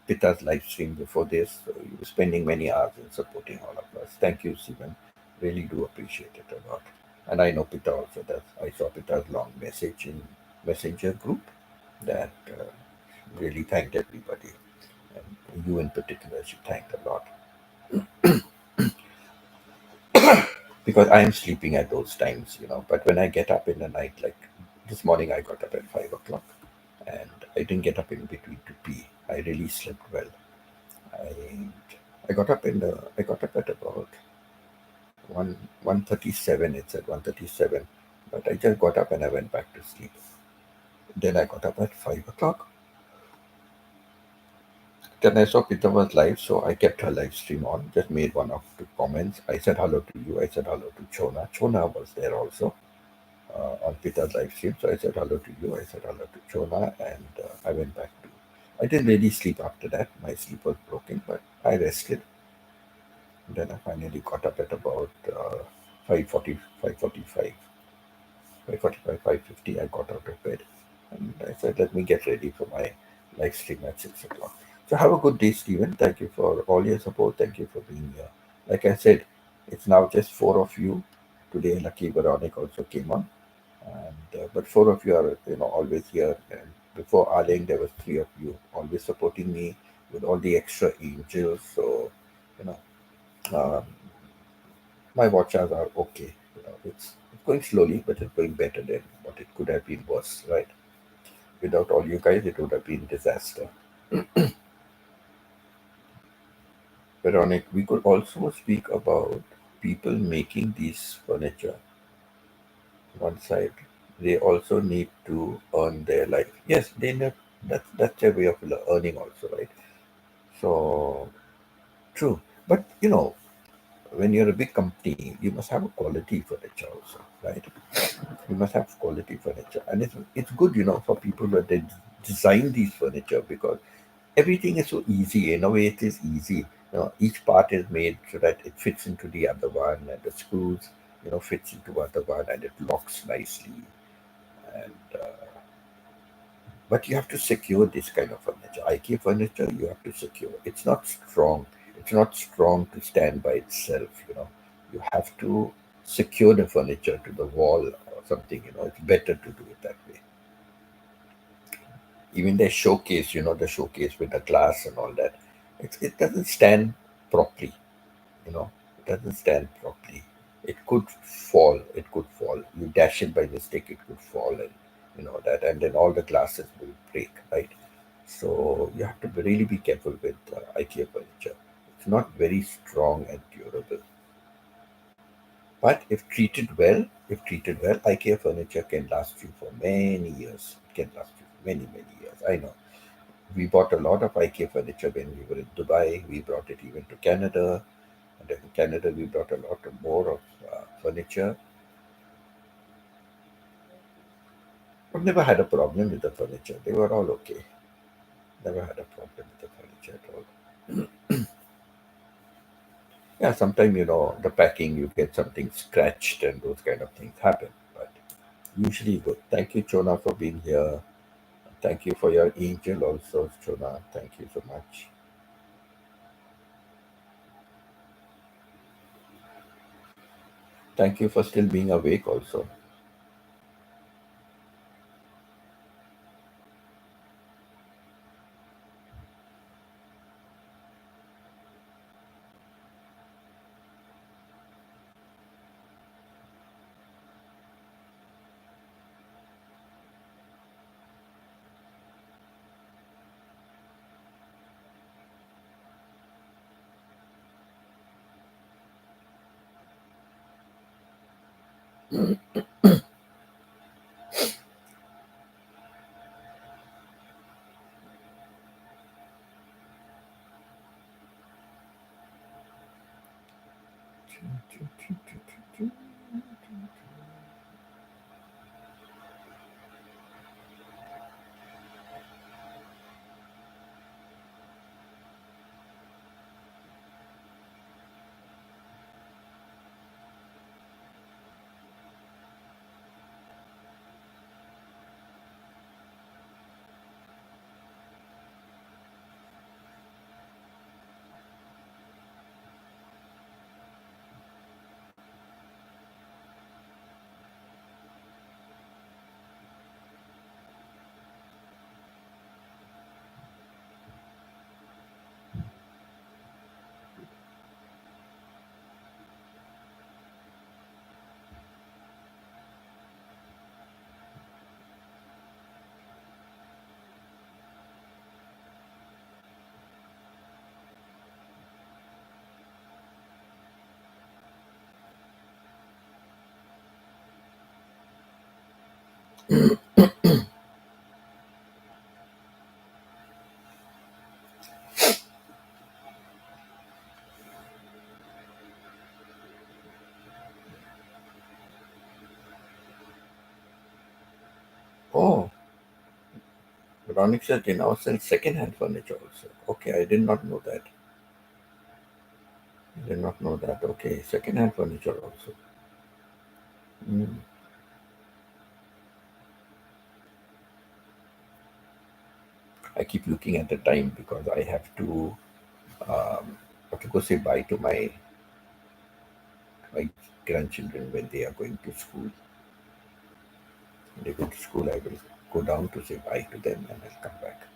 S1: Pita's live stream before this, so you were spending many hours in supporting all of us. Thank you, Stephen. Really do appreciate it a lot. And I know Pita also does. I saw Pita's long message in Messenger group that really thanked everybody. And you in particular, she thanked a lot. Because I am sleeping at those times. But when I get up in the night, like this morning, I got up at 5 o'clock, and I didn't get up in between to pee. I really slept well. I I got up at about 1:37. It's at 1:37, but I just got up and I went back to sleep. Then I got up at 5 o'clock. Then I saw Pita was live, so I kept her live stream on. Just made one or two comments. I said hello to you. I said hello to Chona. Chona was there also on Pita's live stream. So I said hello to you. I said hello to Chona, and I went back to. I didn't really sleep after that. My sleep was broken, but I rested. Then I finally got up at about 5:40, 5:45, 5:45, 5:50. I got out of bed, and I said, let me get ready for my live stream at 6 o'clock. So have a good day, Stephen. Thank you for all your support. Thank you for being here. Like I said, it's now just four of you. Today, Lucky Veronica also came on. And but four of you are always here, and before Aling there was three of you always supporting me with all the extra angels. So you know um, my watch hours are okay. It's going slowly, but it's going better than what it could have been worse, right? Without all you guys, it would have been disaster. Veronic, we could also speak about people making these furniture. One side, they also need to earn their life. Yes, they need, that's their way of earning also, right? So true. But when you're a big company, you must have a quality furniture also, right? You must have quality furniture, and it's good, for people that they design these furniture, because everything is so easy. In a way, it is easy. Each part is made so that it fits into the other one, and the screws, fits into other one, and it locks nicely. And but you have to secure this kind of furniture. IKEA furniture, you have to secure. It's not strong. It's not strong to stand by itself. You have to secure the furniture to the wall or something. It's better to do it that way. Even the showcase, the showcase with the glass and all that, it doesn't stand properly. It doesn't stand properly. It could fall. It could fall. You dash it by mistake, it could fall, and that, and then all the glasses will break, right? So you have to really be careful with IKEA furniture. It's not very strong and durable. But if treated well, IKEA furniture can last you for many years. It can last you for many, many years. I know. We bought a lot of IKEA furniture when we were in Dubai. We brought it even to Canada. And in Canada, we brought a lot of more of furniture. I've never had a problem with the furniture. They were all okay. Never had a problem with the furniture at all. Yeah, sometimes, the packing, you get something scratched and those kind of things happen. But usually good. Thank you, Chona, for being here. Thank you for your angel also, Chona. Thank you so much. Thank you for still being awake also. Oh, Veronica said they now sell second-hand furniture also. Okay, I did not know that. I did not know that. Okay, second-hand furniture also. Mm. I keep looking at the time because I have to go say bye to my grandchildren when they are going to school. When they go to school, I will go down to say bye to them and I'll come back.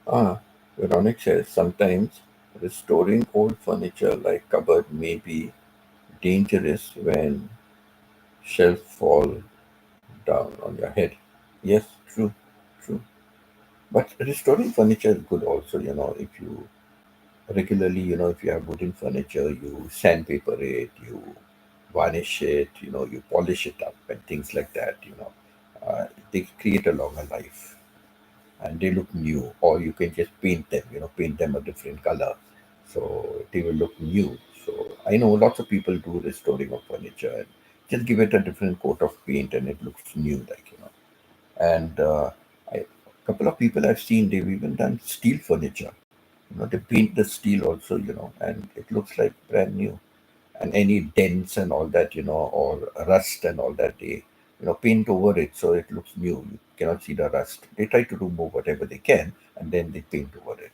S1: Ah, Veronica says sometimes restoring old furniture like cupboard may be dangerous when shelf fall down on your head. Yes, true, true. But restoring furniture is good also, if you regularly, if you have wooden furniture, you sandpaper it, you varnish it, you polish it up and things like that, they create a longer life and they look new. Or you can just paint them, paint them a different color. So they will look new. So I know lots of people do restoring of furniture and just give it a different coat of paint and it looks new, and a couple of people I've seen, they've even done steel furniture. They paint the steel also, and it looks like brand new. And any dents and all that, or rust and all that, they, paint over it so it looks new. You cannot see the rust. They try to remove whatever they can, and then they paint over it.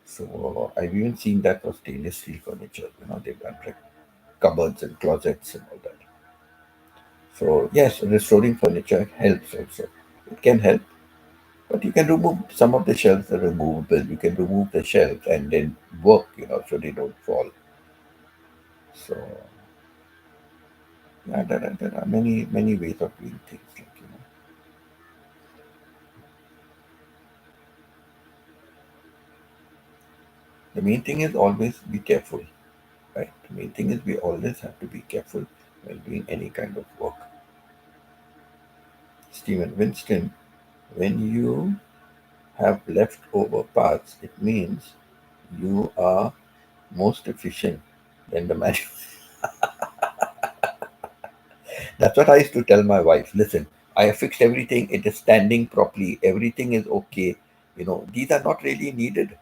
S1: So I've even seen that for stainless steel furniture. They've done like cupboards and closets and all that. So yes, restoring furniture helps also. It can help. But you can remove some of the shelves are removable. You can remove the shelves and then work, so they don't fall. So yeah, there are many many ways of doing things. The main thing is always be careful, right? The main thing is we always have to be careful when doing any kind of work. Stephen Winston, when you have leftover parts, it means you are most efficient than the man. That's what I used to tell my wife. Listen, I have fixed everything. It is standing properly. Everything is okay. These are not really needed.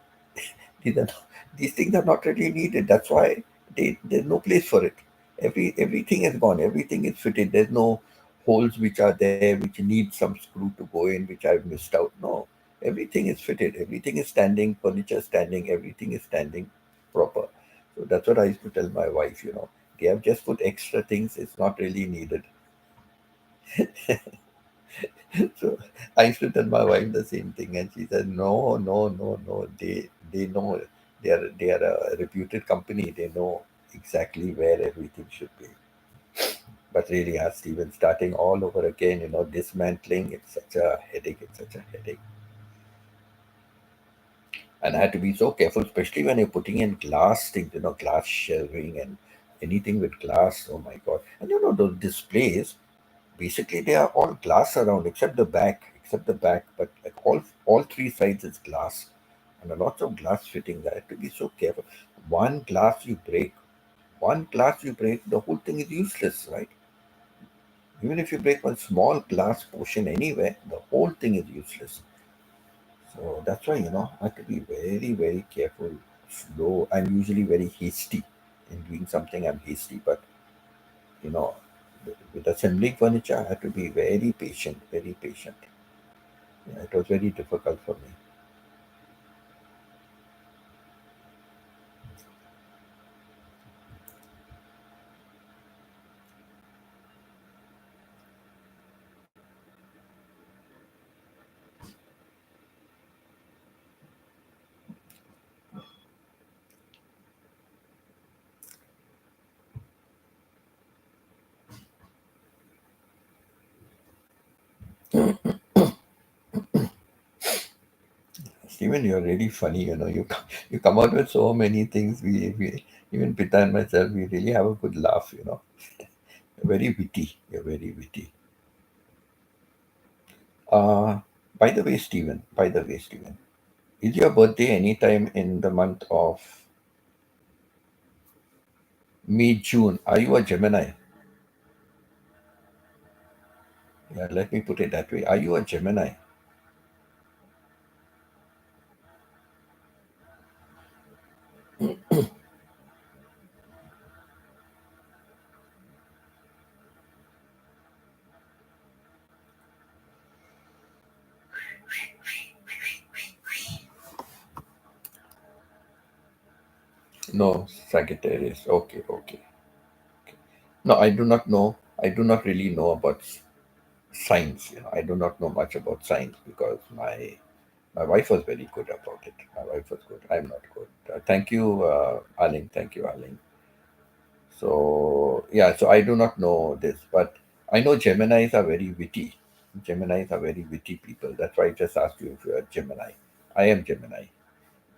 S1: These are not, these things are not really needed. That's why there's no place for it. Everything is gone. Everything is fitted. There's no holes which are there which need some screw to go in which I've missed out. No, everything is fitted. Everything is standing. Furniture standing. Everything is standing proper. So that's what I used to tell my wife. They have just put extra things. It's not really needed. So I used to tell my wife the same thing, and she said, "No, no, no, no. They know they are a reputed company. They know exactly where everything should be." But really, Stephen, starting all over again, dismantling, it's such a headache. It's such a headache, and I had to be so careful, especially when you're putting in glass things, glass shelving and anything with glass. Oh my God! And those displays. Basically, they are all glass around except the back, but like all three sides is glass, and a lot of glass fittings. I have to be so careful. One glass you break, one glass you break, the whole thing is useless, right? Even if you break one small glass portion anywhere, the whole thing is useless. So that's why I have to be very very careful, slow. I'm usually very hasty in doing something. I'm hasty, but you know, with assembling furniture, I have to be very patient, very patient. Yeah, it was very difficult for me. Stephen, you're really funny. You come out with so many things. We even Pita and myself, we really have a good laugh. You're very witty. You're very witty. Uh, by the way, Stephen. By the way, Stephen, is your birthday anytime in the month of May, June? Are you a Gemini? Yeah, let me put it that way. Are you a Gemini? No, Sagittarius. Okay, okay. No, I do not know. I do not really know about science. I do not know much about science because my wife was very good about it. My wife was good. I'm not good. Thank you, Aling. Thank you, Aling. So yeah, so I do not know this, but I know Geminis are very witty. Geminis are very witty people. That's why I just asked you if you are Gemini. I am Gemini.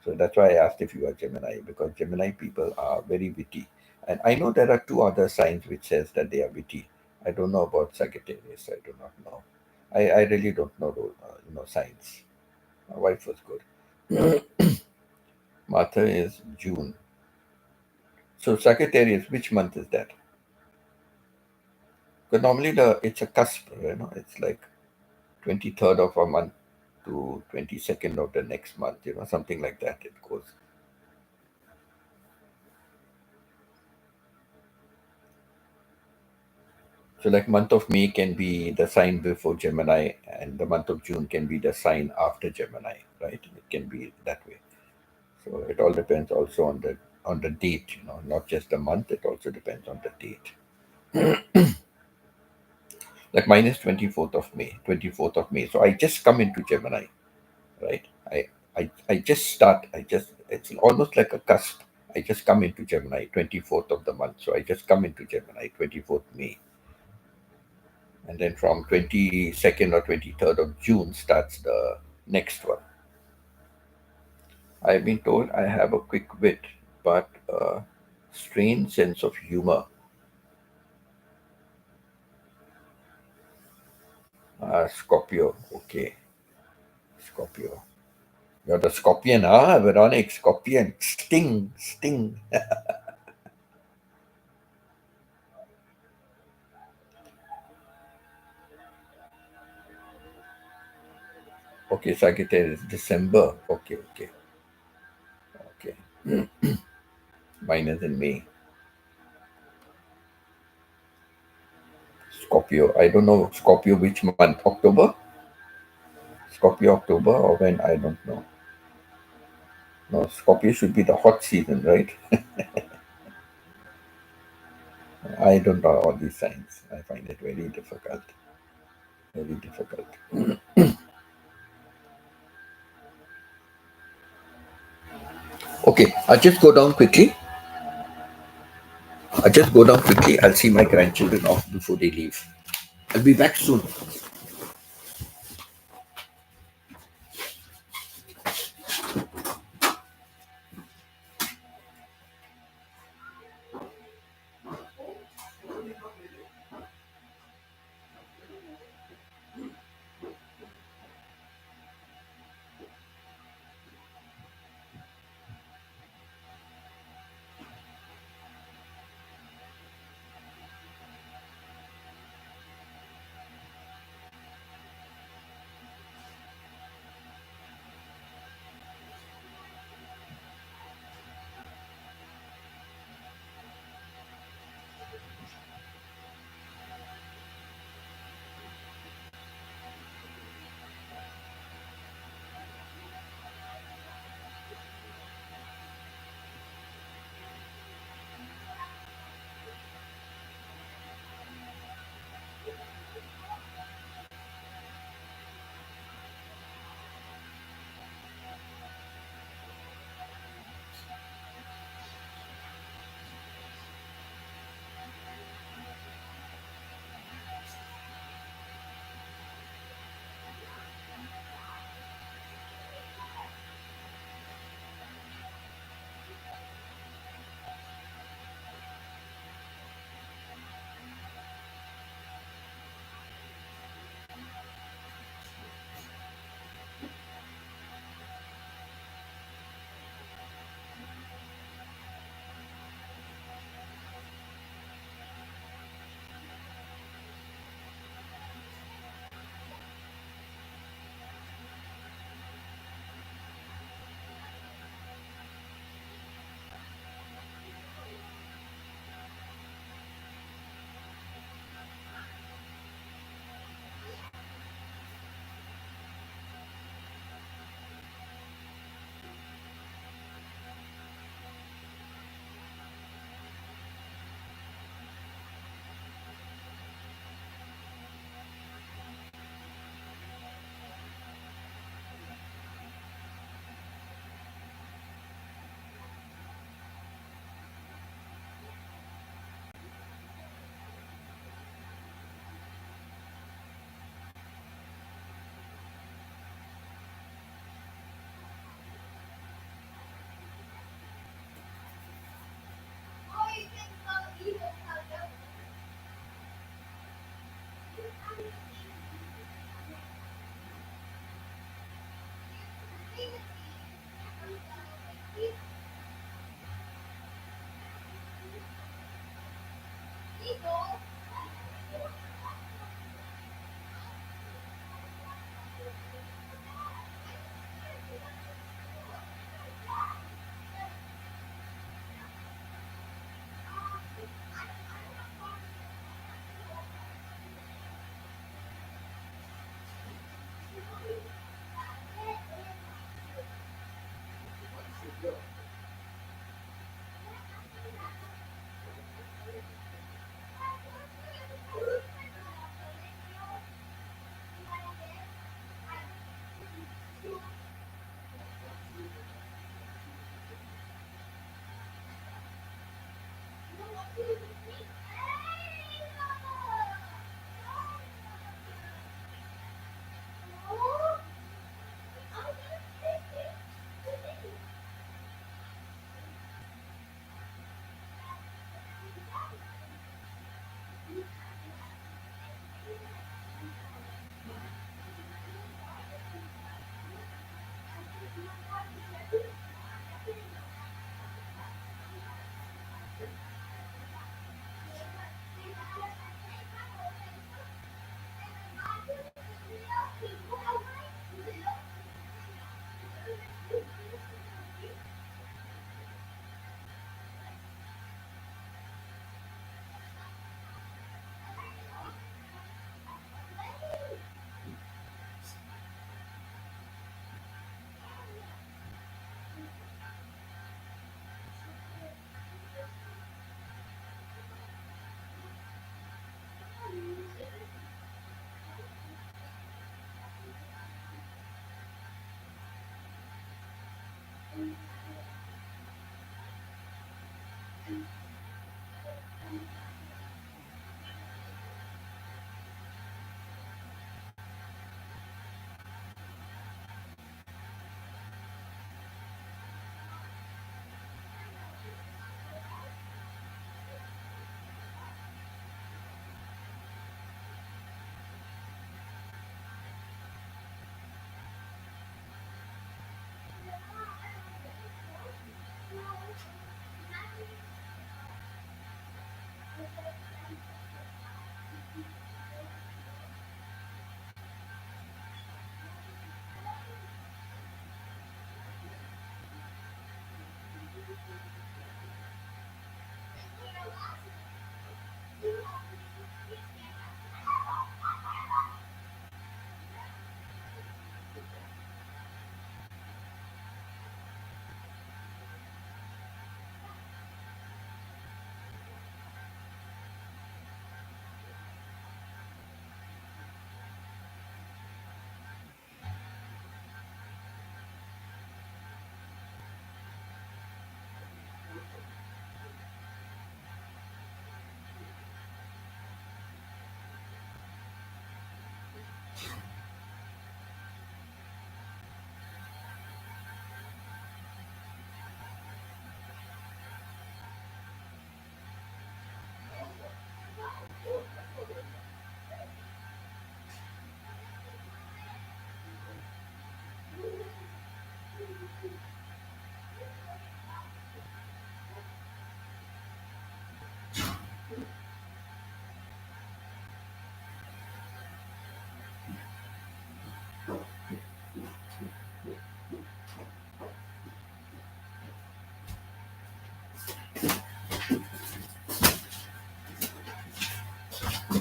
S1: So that's why I asked if you are Gemini, because Gemini people are very witty. And I know there are two other signs which says that they are witty. I don't know about Sagittarius. I do not know. I really don't know those, signs. My wife was good. Martha is June. So Sagittarius, which month is that? Because normally it's a cusp, it's like 23rd of a month to 22nd of the next month, something like that it goes. So like month of May can be the sign before Gemini, and the month of June can be the sign after Gemini, right? It can be that way. So it all depends also on the date, not just the month. It also depends on the date. Like mine is 24th of May, 24th of May. So I just come into Gemini, right? I just start. It's almost like a cusp. I just come into Gemini, 24th of the month. So I just come into Gemini, 24th May. And then from 22nd or 23rd of June starts the next one. I've been told I have a quick wit, but a strange sense of humor. Scorpio. Okay, Scorpio. You're the scorpion, huh? Veronic, scorpion. Sting, sting. Okay, Sagittarius, December. Okay, okay, okay. Mine is in May. Scorpio. I don't know Scorpio which month. October? Scorpio October or when? I don't know. No, Scorpio should be the hot season, right? I don't know all these signs. I find it very difficult. Very difficult. Okay, I'll just go down quickly. I'll just go down quickly. I'll see my grandchildren off before they leave. I'll be back soon.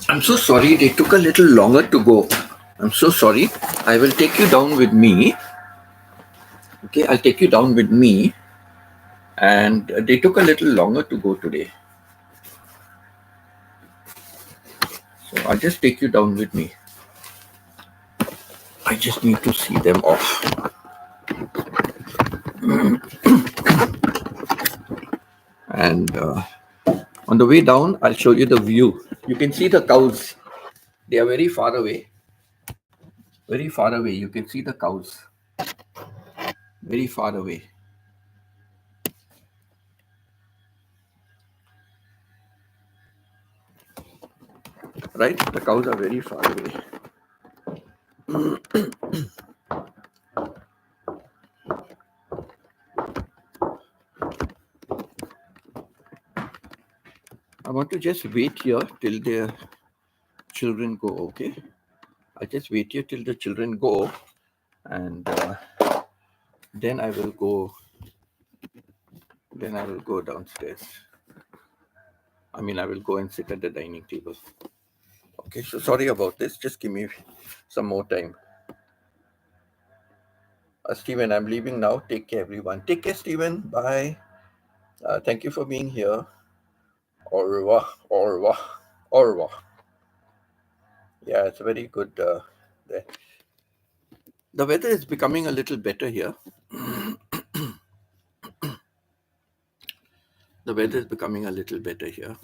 S1: I'm so sorry, they took a little longer to go. I'm so sorry. I will take you down with me. Okay, I'll take you down with me. And they took a little longer to go today. So I'll just take you down with me. I just need to see them off. And on the way down, I'll show you the view. You can see the cows. They are very far away. Very far away. You can see the cows. Very far away. Right? The cows are very far away. I want to just wait here till the children go, okay? I'll just wait here till the children go, and then I will go. Then I will go downstairs. I mean, I will go and sit at the dining table. Okay, so sorry about this. Just give me some more time. Stephen, I'm leaving now. Take care, everyone. Take care, Stephen. Bye. Thank you for being here. Au revoir. Au revoir. Au revoir. Yeah, it's very good. There. The weather is becoming a little better here. The weather is becoming a little better here.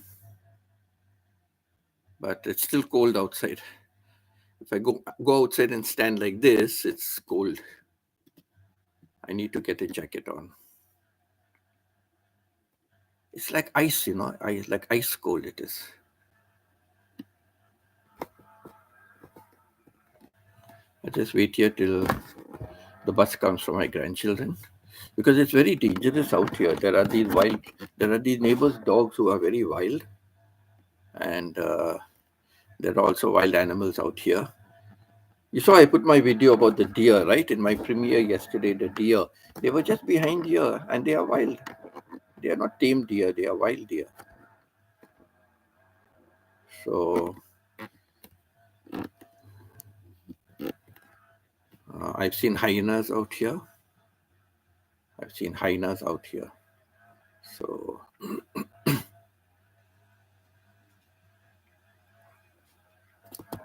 S1: But it's still cold outside. If I go outside and stand like this, it's cold. I need to get a jacket on. It's like ice, you know, like ice cold it is. I just wait here till the bus comes for my grandchildren, because it's very dangerous out here. There are these neighbors' dogs who are very wild, and there are also wild animals out here. You saw I put my video about the deer, right? In my premiere yesterday, the deer. They were just behind here, and they are wild. They are not tame deer, they are wild deer. So I've seen hyenas out here. So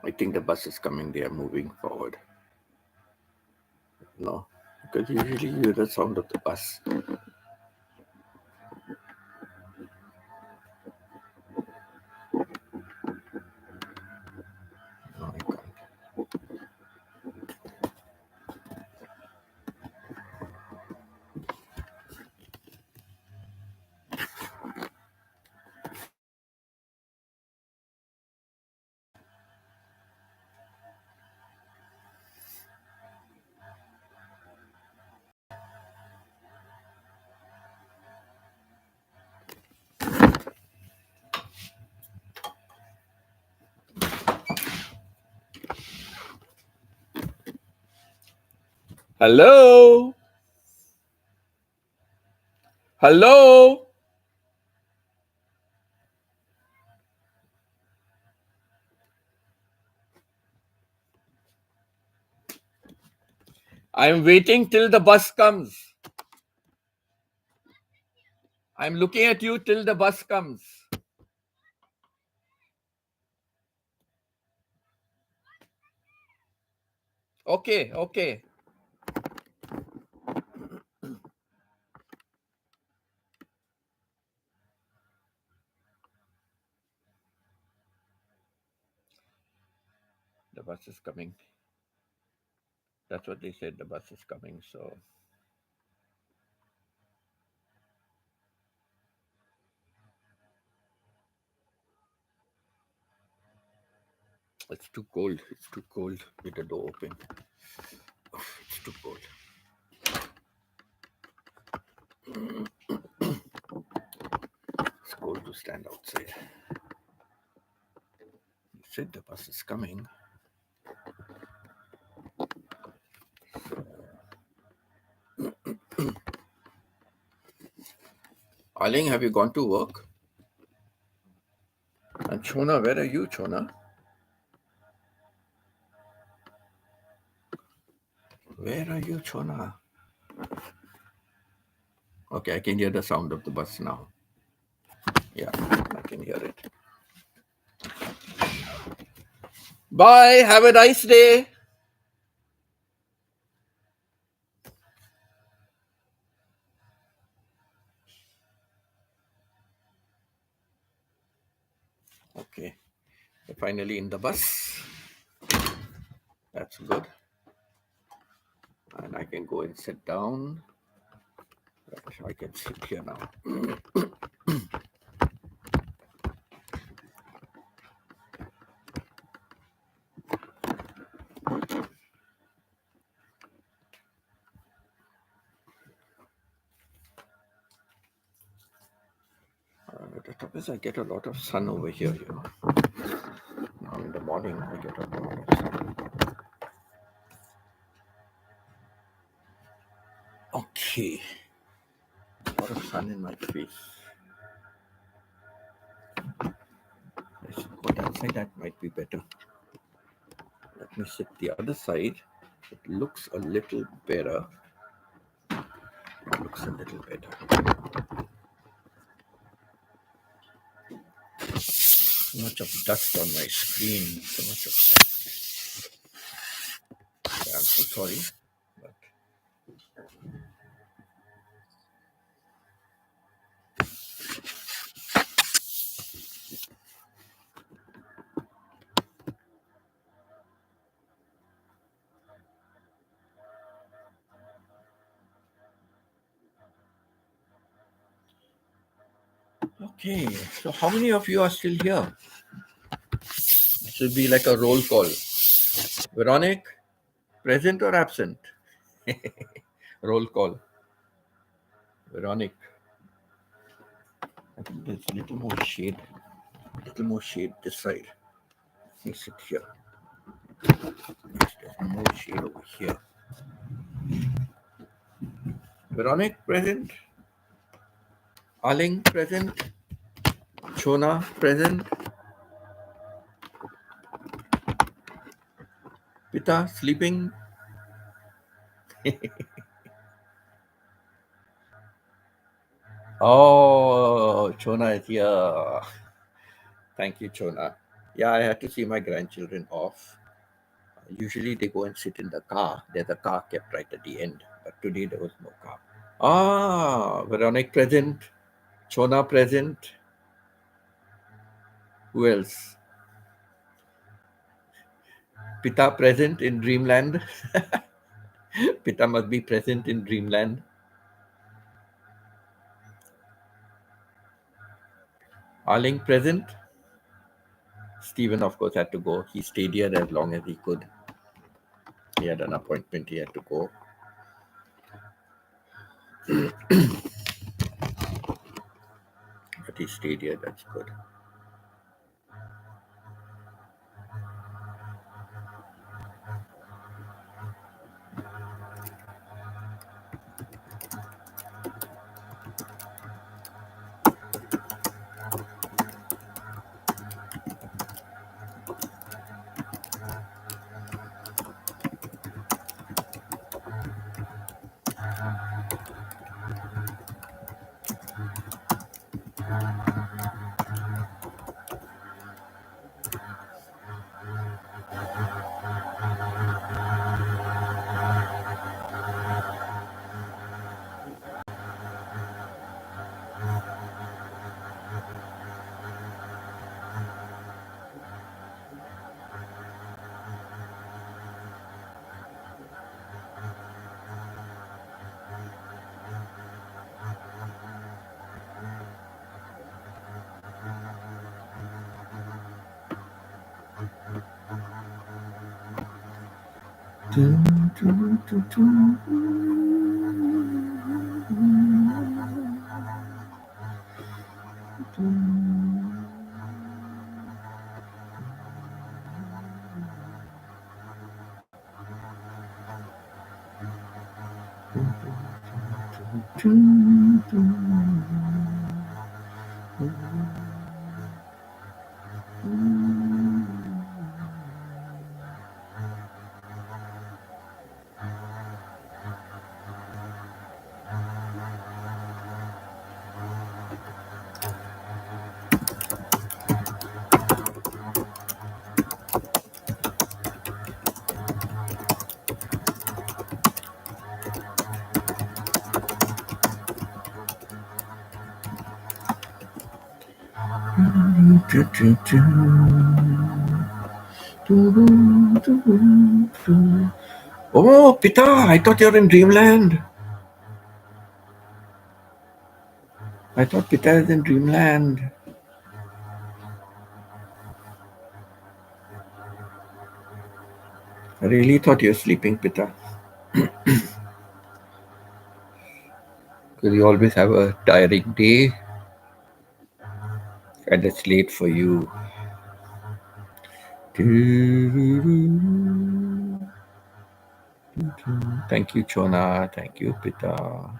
S1: I think the bus is coming. They are moving forward. No, because usually you hear the sound of the bus. No, I can't. Hello? Hello? I'm waiting till the bus comes. I'm looking at you till the bus comes. Okay, okay. The bus is coming. That's what they said, the bus is coming, so. It's too cold. It's too cold with the door open. It's too cold. It's cold to stand outside. You said the bus is coming. Arling, have you gone to work? And Chona, where are you, Chona? Where are you, Chona? Okay, I can hear the sound of the bus now. Yeah, I can hear it. Bye. Have a nice day. Okay, we're finally in the bus. That's good. And I can go and sit down. I can sit here now. The trouble is I get a lot of sun over here, you know. Now in the morning I get a lot of sun. Okay. A lot of sun in my face. I should go that side, that might be better. Let me sit the other side. It looks a little better. It looks a little better. So much of dust on my screen. So much of dust. I'm so sorry. But okay, so how many of you are still here? It should be like a roll call. Veronic, present or absent? Roll call. Veronic. I think there's a little more shade. A little more shade this side. Let me sit here. There's more shade over here. Veronic, present. Aling, present. Chona, present. Pita, sleeping. Oh, Chona is here. Thank you, Chona. Yeah, I had to see my grandchildren off. Usually they go and sit in the car. There's a car kept right at the end. But today there was no car. Ah, Veronic present. Chona present. Who else? Pita present in Dreamland. Pita must be present in Dreamland. Arling present. Stephen, of course, had to go. He stayed here as long as he could. He had an appointment. He had to go. But he stayed here. That's good. Oh, Pita, I thought you're in dreamland. I thought Pita is in dreamland. I really thought you were sleeping, Pita. Because you always have a tiring day and it's late for you. Thank you, Chona. Thank you, Pita.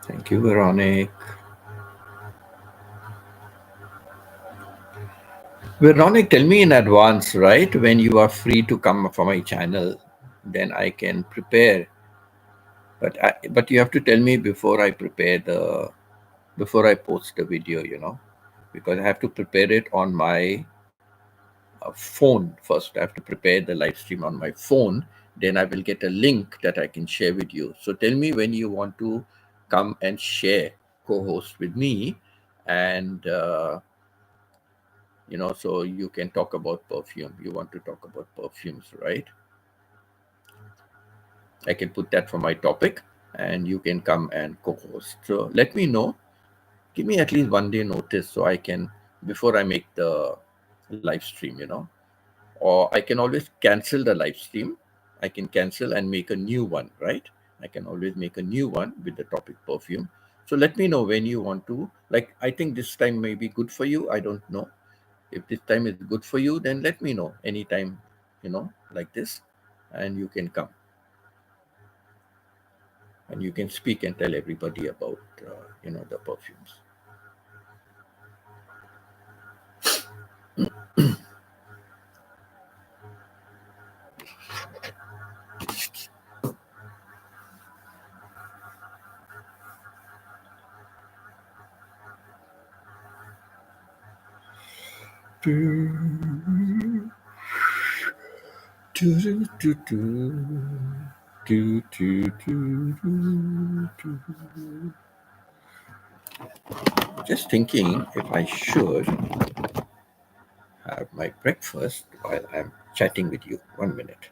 S1: Thank you, Veronic. Veronic, tell me in advance, right? When you are free to come for my channel, then I can prepare. But you have to tell me before I prepare before I post the video, because I have to prepare it on my phone first. I have to prepare the live stream on my phone. Then I will get a link that I can share with you. So tell me when you want to come and share, co-host with me, and so you can talk about perfume. You want to talk about perfumes, right? I can put that for my topic, and you can come and co-host. So let me know. Give me at least 1 day notice so I can, before I make the live stream, or I can always cancel the live stream. I can cancel and make a new one, right? I can always make a new one with the topic perfume. So let me know when you want to. Like, I think this time may be good for you. I don't know. If this time is good for you, then let me know anytime, like this, and you can come and you can speak and tell everybody about, the perfumes. Just thinking if I should have my breakfast while I'm chatting with you. 1 minute.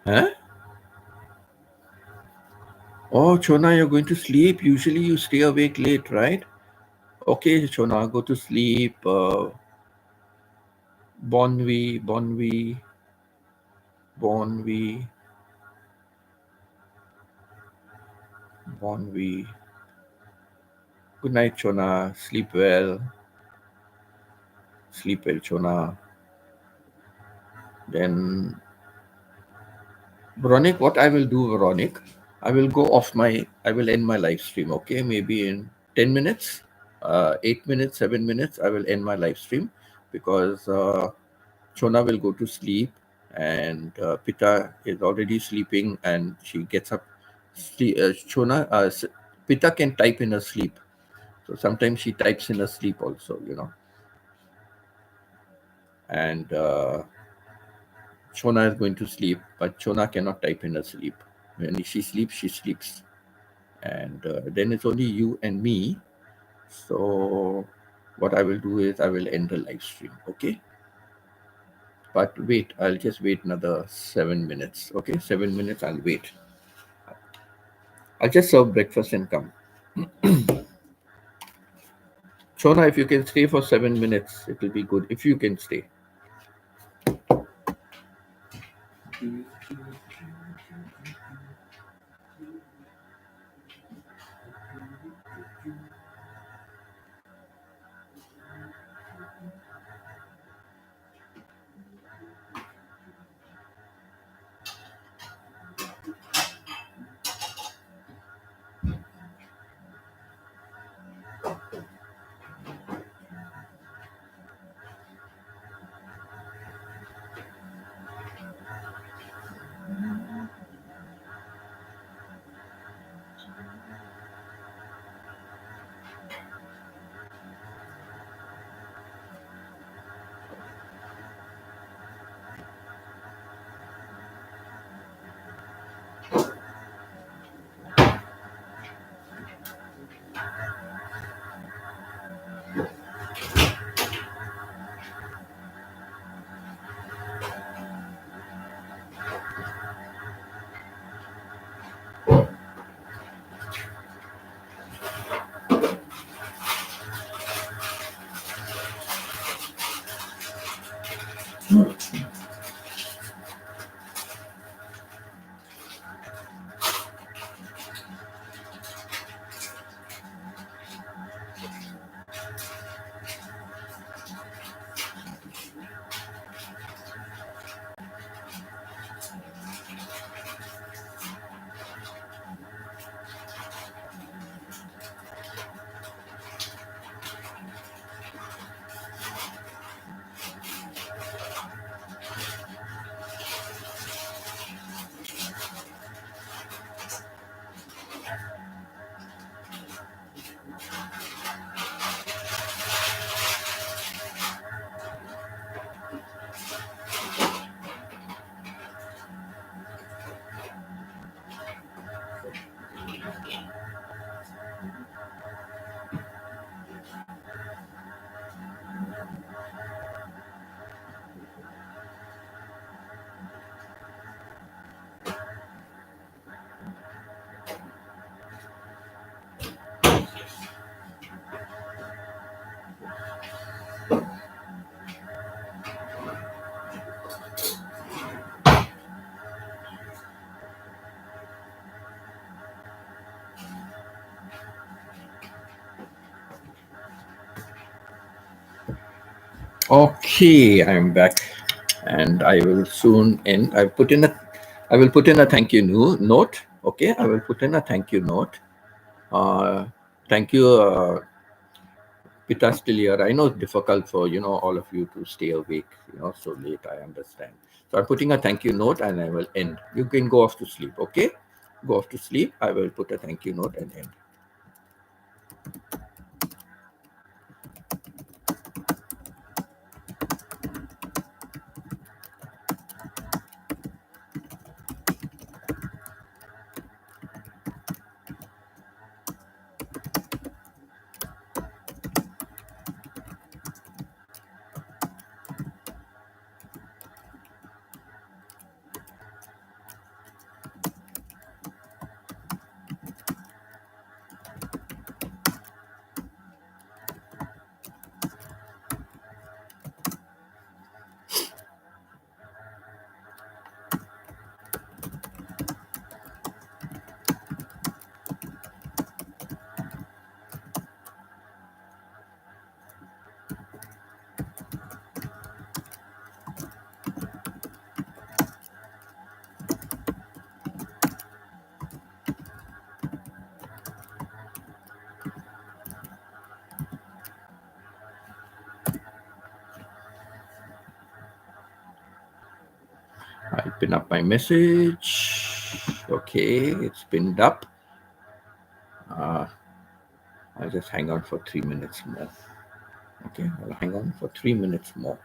S1: Huh? Oh, Chona, you're going to sleep. Usually you stay awake late, right? Okay, Chona, go to sleep. Bonvi, Bonvi, Bonvi, Bonvi. Good night, Chona. Sleep well. Sleep well, Chona. Then, Veronic, what I will do, Veronic, I will end my live stream, okay? Maybe in 10 minutes, 8 minutes, 7 minutes, I will end my live stream because Chona will go to sleep and Pita is already sleeping and she gets up. Pita can type in her sleep. So sometimes she types in her sleep also, And Chona is going to sleep, but Chona cannot type in her sleep. When she sleeps, she sleeps. And then it's only you and me. So what I will do is I will end the live stream, okay? But wait, I'll just wait another 7 minutes, okay? 7 minutes, I'll wait. I'll just serve breakfast and come. Shona, if you can stay for 7 minutes, it will be good. If you can stay. Okay, I'm back, and I will soon end. I will put in a thank you note. Okay, I will put in a thank you note. Uh, Thank you, Pita still here. I know it's difficult for all of you to stay awake, so late. I understand. So I'm putting a thank you note, and I will end. You can go off to sleep. Okay, go off to sleep. I will put a thank you note and end. I'll pin up my message. Okay, it's pinned up. I'll just hang on for 3 minutes more. Okay, I'll hang on for 3 minutes more.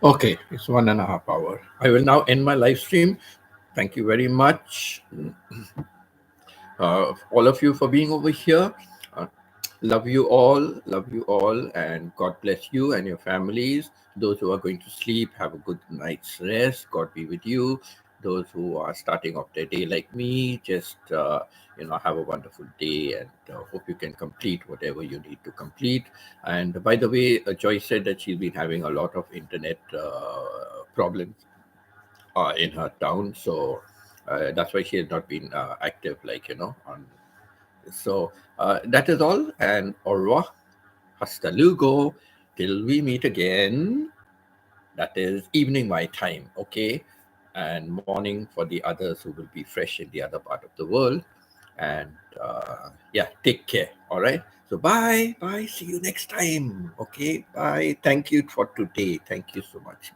S1: Okay, it's 1.5 hours. I will now end my live stream. Thank you very much, all of you, for being over here. Uh, love you all, and God bless you and your families. Those who are going to sleep, have a good night's rest. God be with you. those who are starting off their day like me, just have a wonderful day, and hope you can complete whatever you need to complete. And by the way, Joy said that she's been having a lot of internet problems in her town, so that's why she has not been active, on. So that is all, and au revoir, hasta luego, till we meet again. That is evening my time, okay? And morning for the others who will be fresh in the other part of the world. And yeah, take care, all right? So bye, bye, see you next time, okay? Bye, thank you for today. Thank you so much.